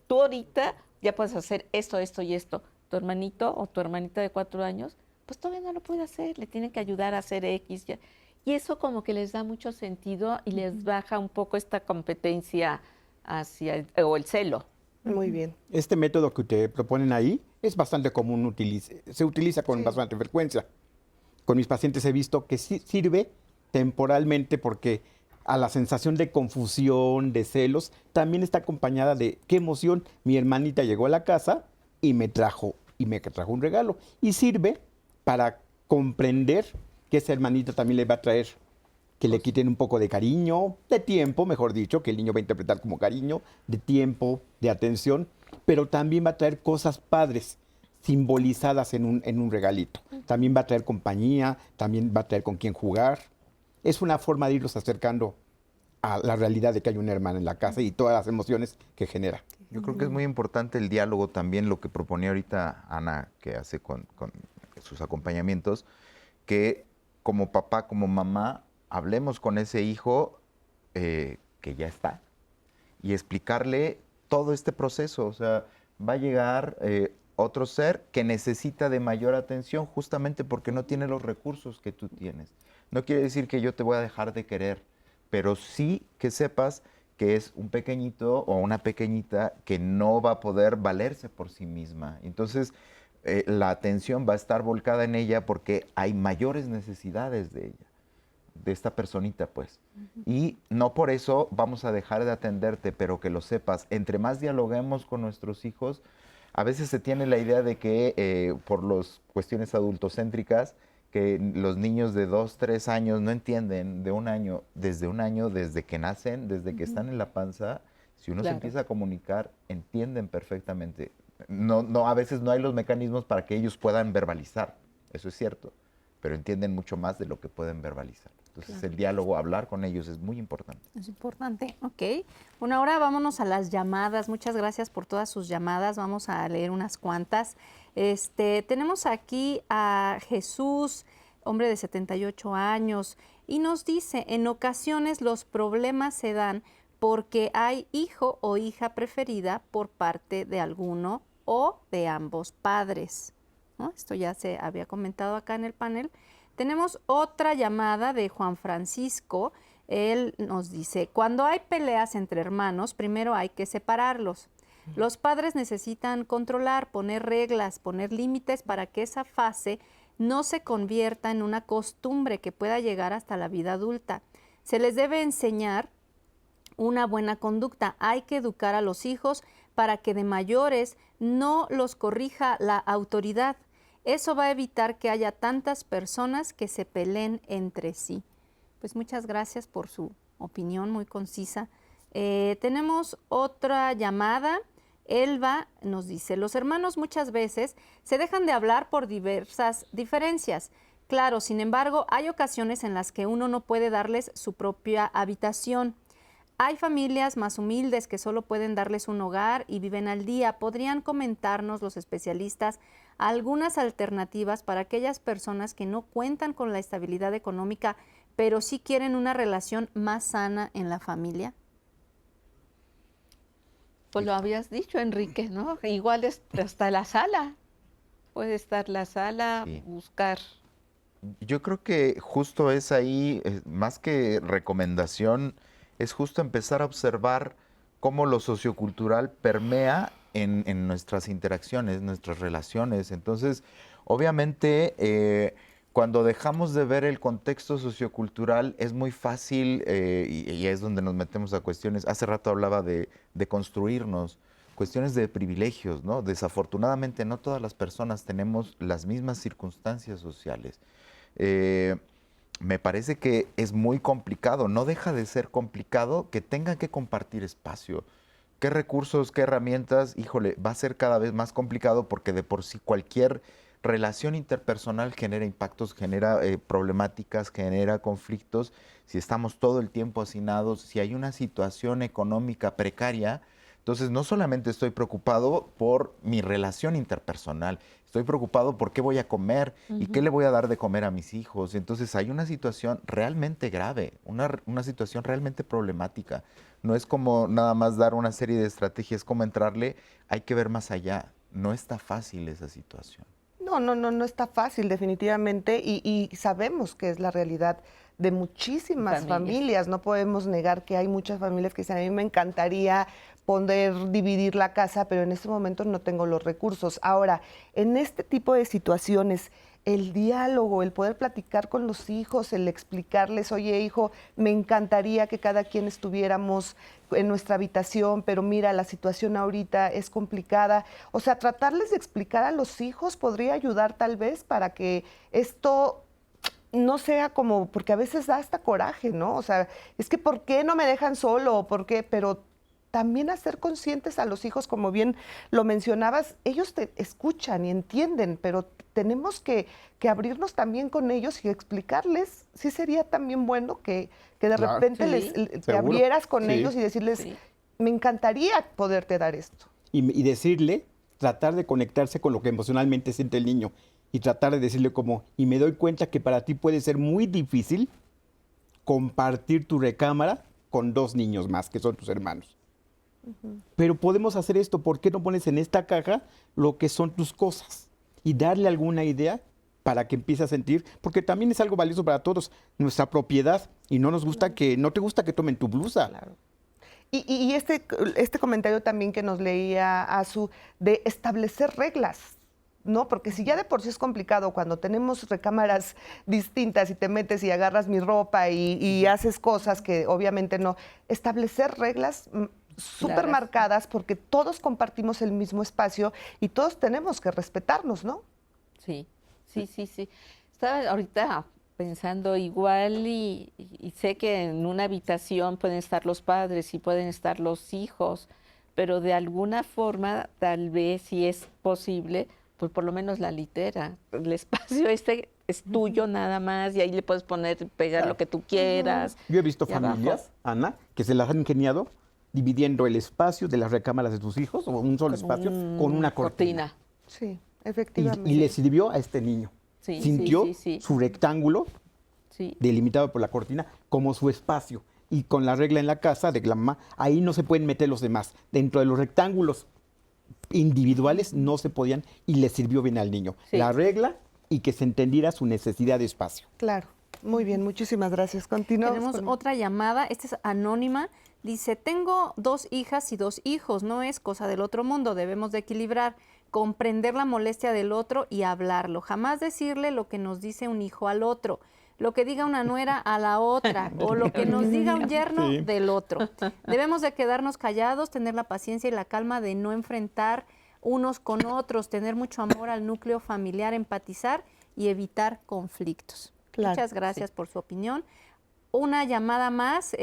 tú ahorita ya puedes hacer esto, esto y esto. Tu hermanito o tu hermanita de 4 años, pues todavía no lo puede hacer, le tienen que ayudar a hacer X. Ya. Y eso como que les da mucho sentido y les baja un poco esta competencia o el celo. Muy bien. Este método que te proponen ahí es bastante común, se utiliza con bastante frecuencia. Con mis pacientes he visto que sí sirve temporalmente porque a la sensación de confusión, de celos, también está acompañada de qué emoción. Mi hermanita llegó a la casa y me trajo un regalo. Y sirve para comprender que esa hermanita también le va a traer, que le quiten un poco de cariño, de tiempo, mejor dicho, que el niño va a interpretar como cariño, de tiempo, de atención, pero también va a traer cosas padres, simbolizadas en un regalito. También va a traer compañía, también va a traer con quién jugar. Es una forma de irlos acercando a la realidad de que hay una hermana en la casa y todas las emociones que genera. Yo creo que es muy importante el diálogo también, lo que proponía ahorita Ana, que hace con sus acompañamientos, que como papá, como mamá, hablemos con ese hijo que ya está y explicarle todo este proceso. O sea, va a llegar otro ser que necesita de mayor atención justamente porque no tiene los recursos que tú tienes. No quiere decir que yo te voy a dejar de querer, pero sí que sepas que es un pequeñito o una pequeñita que no va a poder valerse por sí misma. Entonces, la atención va a estar volcada en ella porque hay mayores necesidades de ella, de esta personita, pues. Y no por eso vamos a dejar de atenderte, pero que lo sepas. Entre más dialoguemos con nuestros hijos, a veces se tiene la idea de que por las cuestiones adultocéntricas, que los niños de 2, 3 años no entienden de un año, desde que nacen, desde que están en la panza, si uno se empieza a comunicar, entienden perfectamente. No, a veces no hay los mecanismos para que ellos puedan verbalizar, eso es cierto, pero entienden mucho más de lo que pueden verbalizar. Entonces el diálogo, hablar con ellos es muy importante. Es importante, ok. Bueno, ahora vámonos a las llamadas. Muchas gracias por todas sus llamadas. Vamos a leer unas cuantas. Tenemos aquí a Jesús, hombre de 78 años, y nos dice, en ocasiones los problemas se dan porque hay hijo o hija preferida por parte de alguno o de ambos padres, ¿no? Esto ya se había comentado acá en el panel. Tenemos otra llamada de Juan Francisco. Él nos dice, cuando hay peleas entre hermanos, primero hay que separarlos. Los padres necesitan controlar, poner reglas, poner límites para que esa fase no se convierta en una costumbre que pueda llegar hasta la vida adulta. Se les debe enseñar una buena conducta. Hay que educar a los hijos para que de mayores no los corrija la autoridad. Eso va a evitar que haya tantas personas que se peleen entre sí. Pues muchas gracias por su opinión muy concisa. Tenemos otra llamada. Elba nos dice, los hermanos muchas veces se dejan de hablar por diversas diferencias. Claro, sin embargo, hay ocasiones en las que uno no puede darles su propia habitación. Hay familias más humildes que solo pueden darles un hogar y viven al día. ¿Podrían comentarnos los especialistas algunas alternativas para aquellas personas que no cuentan con la estabilidad económica, pero sí quieren una relación más sana en la familia? Pues lo habías dicho, Enrique, ¿no? Igual hasta la sala. Puede estar la sala, Sí. buscar. Yo creo que justo es ahí, más que recomendación, es justo empezar a observar cómo lo sociocultural permea en nuestras interacciones, nuestras relaciones. Entonces, obviamente, cuando dejamos de ver el contexto sociocultural, es muy fácil, y es donde nos metemos a cuestiones. Hace rato hablaba de construirnos, cuestiones de privilegios, ¿no? Desafortunadamente, no todas las personas tenemos las mismas circunstancias sociales. Me parece que es muy complicado, no deja de ser complicado que tengan que compartir espacio. ¿Qué recursos, qué herramientas? Híjole, va a ser cada vez más complicado porque de por sí cualquier relación interpersonal genera impactos, genera problemáticas, genera conflictos. Si estamos todo el tiempo hacinados, si hay una situación económica precaria, entonces no solamente estoy preocupado por mi relación interpersonal, estoy preocupado por qué voy a comer y qué le voy a dar de comer a mis hijos. Entonces hay una situación realmente grave, una situación realmente problemática. No es como nada más dar una serie de estrategias, como entrarle, hay que ver más allá. No está fácil esa situación. No está fácil, definitivamente, y sabemos que es la realidad de muchísimas familias. No podemos negar que hay muchas familias que dicen, a mí me encantaría poder dividir la casa, pero en este momento no tengo los recursos. Ahora, en este tipo de situaciones, el diálogo, el poder platicar con los hijos, el explicarles, oye, hijo, me encantaría que cada quien estuviéramos en nuestra habitación, pero mira, la situación ahorita es complicada. O sea, tratarles de explicar a los hijos podría ayudar tal vez para que esto no sea como, porque a veces da hasta coraje, ¿no? O sea, es que ¿por qué no me dejan solo? ¿Por qué? Pero también hacer conscientes a los hijos, como bien lo mencionabas, ellos te escuchan y entienden, pero tenemos que abrirnos también con ellos y explicarles. Sí sería también bueno que de repente te abrieras con ellos y decirles, me encantaría poderte dar esto. Y decirle, tratar de conectarse con lo que emocionalmente siente el niño y tratar de decirle como, y me doy cuenta que para ti puede ser muy difícil compartir tu recámara con 2 niños más, que son tus hermanos. Pero podemos hacer esto, ¿por qué no pones en esta caja lo que son tus cosas? Y darle alguna idea para que empiece a sentir, porque también es algo valioso para todos, nuestra propiedad, y no nos gusta no te gusta que tomen tu blusa. Claro. Y este comentario también que nos leía Azu, de establecer reglas, ¿no? Porque si ya de por sí es complicado cuando tenemos recámaras distintas y te metes y agarras mi ropa y haces cosas que obviamente no, establecer reglas súper marcadas, porque todos compartimos el mismo espacio y todos tenemos que respetarnos, ¿no? Sí. Estaba ahorita pensando igual y sé que en una habitación pueden estar los padres y pueden estar los hijos, pero de alguna forma, tal vez, si es posible, pues por lo menos la litera, el espacio es tuyo nada más y ahí le puedes pegar lo que tú quieras. Yo he visto familias, Ana, que se las han ingeniado dividiendo el espacio de las recámaras de sus hijos, o un solo espacio, con una cortina. Sí, efectivamente. Y le sirvió a este niño. Sí, sintió su rectángulo delimitado por la cortina como su espacio. Y con la regla en la casa de la mamá, ahí no se pueden meter los demás. Dentro de los rectángulos individuales no se podían, y le sirvió bien al niño. La regla y que se entendiera su necesidad de espacio. Claro. Muy bien, muchísimas gracias. Continuamos. Tenemos otra llamada, esta es anónima. Dice, tengo 2 hijas y 2 hijos, no es cosa del otro mundo, debemos de equilibrar, comprender la molestia del otro y hablarlo. Jamás decirle lo que nos dice un hijo al otro, lo que diga una nuera a la otra o lo que nos diga un yerno del otro. Debemos de quedarnos callados, tener la paciencia y la calma de no enfrentar unos con otros, tener mucho amor al núcleo familiar, empatizar y evitar conflictos. Claro, Muchas gracias por su opinión. Una llamada más,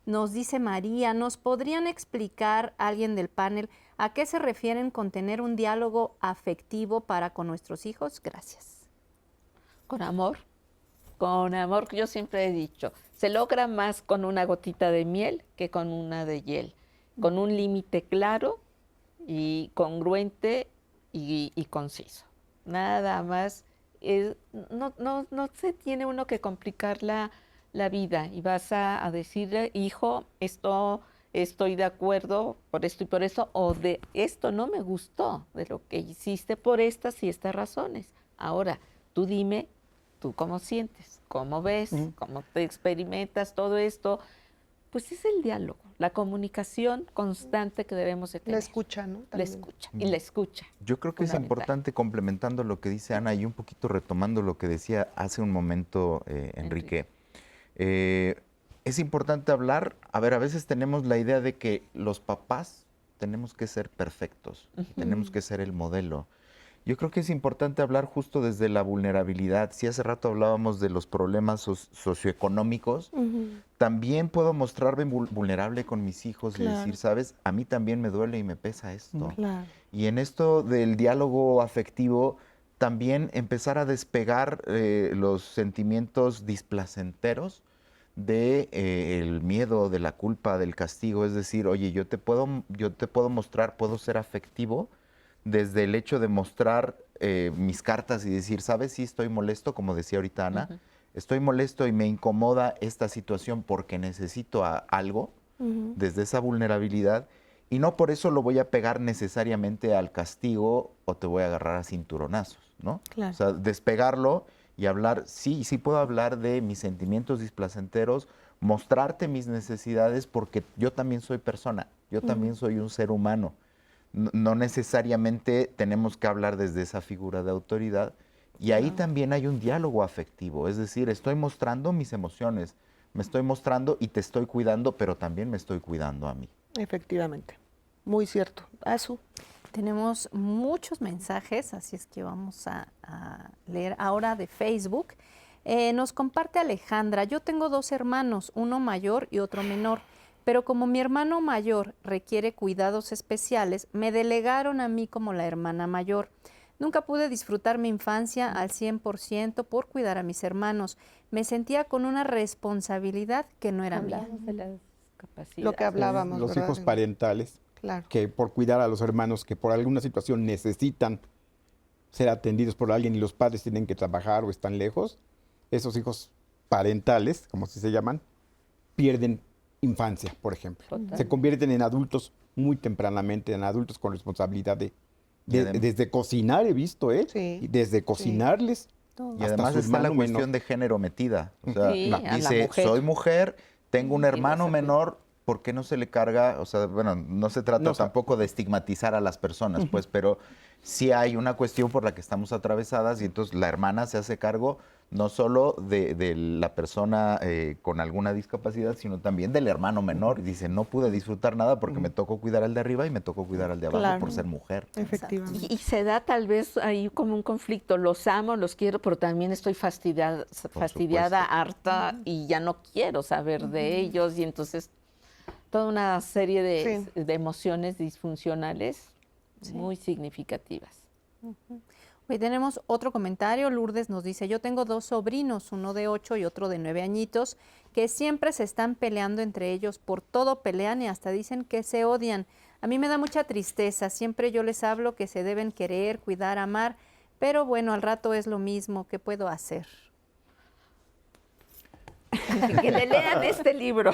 nos dice María, ¿nos podrían explicar alguien del panel a qué se refieren con tener un diálogo afectivo para con nuestros hijos? Gracias. Con amor, yo siempre he dicho, se logra más con una gotita de miel que con una de hiel, con un límite claro y congruente y conciso. Nada más, no se tiene uno que complicar la vida y vas a decirle, hijo, esto estoy de acuerdo por esto y por eso, o de esto no me gustó de lo que hiciste por estas y estas razones. Ahora, tú dime, tú cómo sientes, cómo ves, cómo te experimentas todo esto. Pues es el diálogo, la comunicación constante que debemos de tener. La escucha, ¿no? La escucha, y la escucha. Yo creo que es importante, complementando lo que dice Ana y un poquito retomando lo que decía hace un momento Enrique. Es importante hablar, a veces tenemos la idea de que los papás tenemos que ser perfectos, tenemos que ser el modelo. Yo creo que es importante hablar justo desde la vulnerabilidad. Si hace rato hablábamos de los problemas socioeconómicos, también puedo mostrarme vulnerable con mis hijos y decir, ¿sabes? A mí también me duele y me pesa esto. Y en esto del diálogo afectivo, también empezar a despegar los sentimientos displacenteros del miedo, de la culpa, del castigo. Es decir, oye, yo te puedo mostrar, puedo ser afectivo desde el hecho de mostrar mis cartas y decir, ¿sabes? Sí, estoy molesto, como decía ahorita Ana, estoy molesto y me incomoda esta situación porque necesito algo, desde esa vulnerabilidad, y no por eso lo voy a pegar necesariamente al castigo o te voy a agarrar a cinturonazos, ¿no? Claro. O sea, despegarlo y hablar, sí puedo hablar de mis sentimientos displacenteros, mostrarte mis necesidades porque yo también soy persona, yo también soy un ser humano. No necesariamente tenemos que hablar desde esa figura de autoridad y ahí también hay un diálogo afectivo, es decir, estoy mostrando mis emociones, me estoy mostrando y te estoy cuidando, pero también me estoy cuidando a mí. Efectivamente, muy cierto. Azu. Tenemos muchos mensajes, así es que vamos a leer ahora de Facebook. Nos comparte Alejandra, yo tengo 2 hermanos, uno mayor y otro menor. Pero como mi hermano mayor requiere cuidados especiales, me delegaron a mí como la hermana mayor. Nunca pude disfrutar mi infancia al 100% por cuidar a mis hermanos. Me sentía con una responsabilidad que no era mía. De las capacidades. Lo que hablábamos, Los ¿verdad? hijos parentales, Claro. que por cuidar a los hermanos que por alguna situación necesitan ser atendidos por alguien y los padres tienen que trabajar o están lejos, esos hijos parentales, como así se llaman, pierden infancia, por ejemplo. Se convierten en adultos muy tempranamente, en adultos con responsabilidad desde cocinar, he visto, y desde cocinarles. Y además está la cuestión de género metida. O sea, dice, mujer. soy mujer, tengo un hermano menor, ¿por qué no se le carga? O sea, bueno, no se trata tampoco de estigmatizar a las personas, pues, pero sí hay una cuestión por la que estamos atravesadas y entonces la hermana se hace cargo no solo de la persona con alguna discapacidad, sino también del hermano menor. Y dice, no pude disfrutar nada porque me tocó cuidar al de arriba y me tocó cuidar al de abajo por ser mujer. Efectivamente. Y se da tal vez ahí como un conflicto. Los amo, los quiero, pero también estoy fastidiada, harta y ya no quiero saber de ellos. Y entonces toda una serie de emociones disfuncionales muy significativas. Hoy tenemos otro comentario. Lourdes nos dice, yo tengo 2 sobrinos, uno de 8 y otro de 9 añitos, que siempre se están peleando entre ellos, por todo pelean y hasta dicen que se odian. A mí me da mucha tristeza, siempre yo les hablo que se deben querer, cuidar, amar, pero bueno, al rato es lo mismo, ¿qué puedo hacer? Que le lean este libro.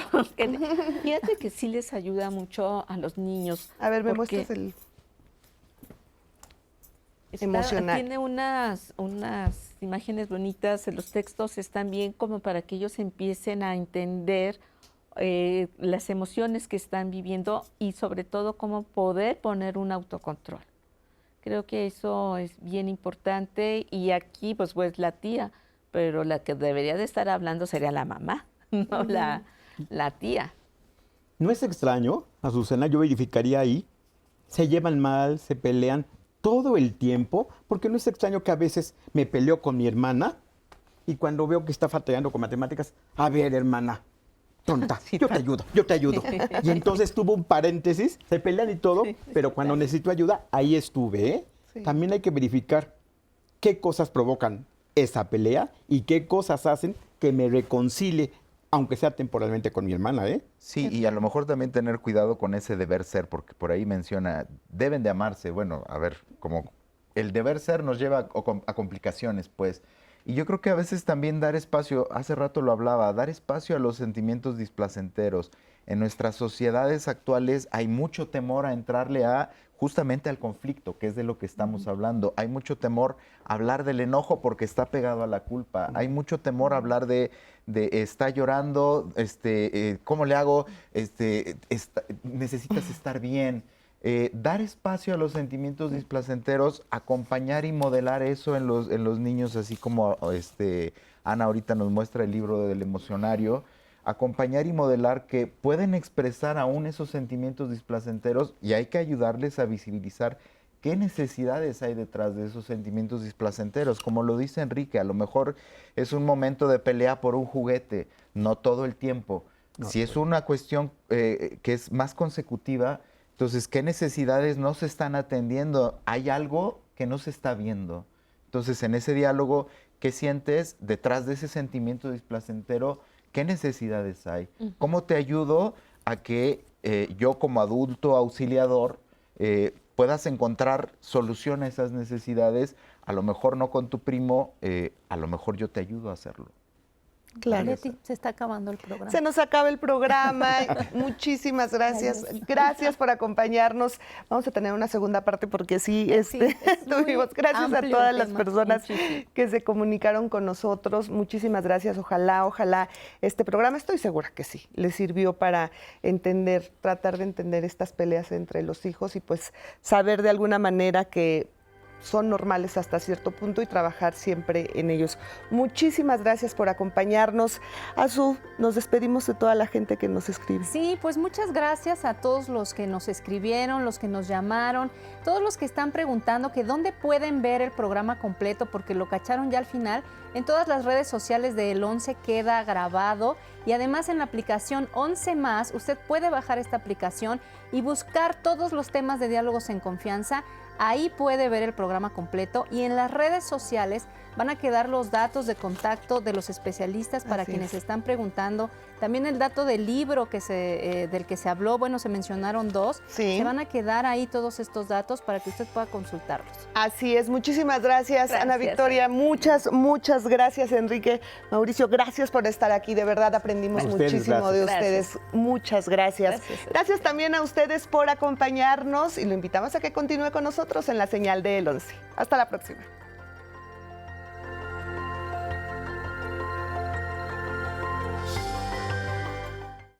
Fíjate que sí les ayuda mucho a los niños. A ver, me muestras el emocional. Tiene unas imágenes bonitas, los textos están bien como para que ellos empiecen a entender las emociones que están viviendo y sobre todo cómo poder poner un autocontrol. Creo que eso es bien importante y aquí pues la tía, pero la que debería de estar hablando sería la mamá, no la tía. No es extraño, Azucena, yo verificaría ahí, se llevan mal, se pelean todo el tiempo, porque no es extraño que a veces me peleo con mi hermana y cuando veo que está fallando con matemáticas, a ver, hermana, tonta, yo te ayudo. Y entonces tuvo un paréntesis, se pelean y todo, pero cuando necesito ayuda, ahí estuve, ¿eh? Sí. También hay que verificar qué cosas provocan esa pelea y qué cosas hacen que me reconcilie, aunque sea temporalmente, con mi hermana, ¿eh? Sí, y a lo mejor también tener cuidado con ese deber ser, porque por ahí menciona, deben de amarse. Bueno, a ver, como el deber ser nos lleva a complicaciones, pues. Y yo creo que a veces también dar espacio, hace rato lo hablaba, dar espacio a los sentimientos displacenteros. En nuestras sociedades actuales hay mucho temor a entrarle justamente al conflicto, que es de lo que estamos hablando. Hay mucho temor a hablar del enojo porque está pegado a la culpa. Hay mucho temor a hablar de está llorando, ¿cómo le hago? Necesitas estar bien. Dar espacio a los sentimientos displacenteros, acompañar y modelar eso en los niños, así como Ana ahorita nos muestra el libro del emocionario, acompañar y modelar que pueden expresar aún esos sentimientos displacenteros y hay que ayudarles a visibilizar qué necesidades hay detrás de esos sentimientos displacenteros. Como lo dice Enrique, a lo mejor es un momento de pelea por un juguete, no todo el tiempo. No, si es una cuestión que es más consecutiva, entonces, ¿qué necesidades no se están atendiendo? Hay algo que no se está viendo. Entonces, en ese diálogo, ¿qué sientes detrás de ese sentimiento displacentero? ¿Qué necesidades hay? ¿Cómo te ayudo a que yo como adulto auxiliador puedas encontrar solución a esas necesidades? A lo mejor no con tu primo, a lo mejor yo te ayudo a hacerlo. Claro. Leti, se está acabando el programa. Se nos acaba el programa. Muchísimas gracias. Gracias por acompañarnos. Vamos a tener una segunda parte porque sí, tuvimos. Gracias a todas las personas que se comunicaron con nosotros. Muchísimas gracias. Ojalá este programa, estoy segura que sí, les sirvió para entender, tratar de entender estas peleas entre los hijos y pues saber de alguna manera que son normales hasta cierto punto y trabajar siempre en ellos. Muchísimas gracias por acompañarnos. Azu, nos despedimos de toda la gente que nos escribe. Sí, pues muchas gracias a todos los que nos escribieron, los que nos llamaron, todos los que están preguntando que dónde pueden ver el programa completo porque lo cacharon ya al final. En todas las redes sociales de El 11 queda grabado y además en la aplicación 11 Más, usted puede bajar esta aplicación y buscar todos los temas de Diálogos en Confianza. Ahí puede ver el programa completo y en las redes sociales van a quedar los datos de contacto de los especialistas para quienes están preguntando. También el dato del libro del que se habló, bueno, se mencionaron 2. Sí. Se van a quedar ahí todos estos datos para que usted pueda consultarlos. Así es, muchísimas gracias. Ana Victoria. Muchas gracias, Enrique. Mauricio, gracias por estar aquí. De verdad aprendimos muchísimo de ustedes. Muchas gracias. Gracias también a ustedes por acompañarnos y lo invitamos a que continúe con nosotros en la señal de El 11. Hasta la próxima.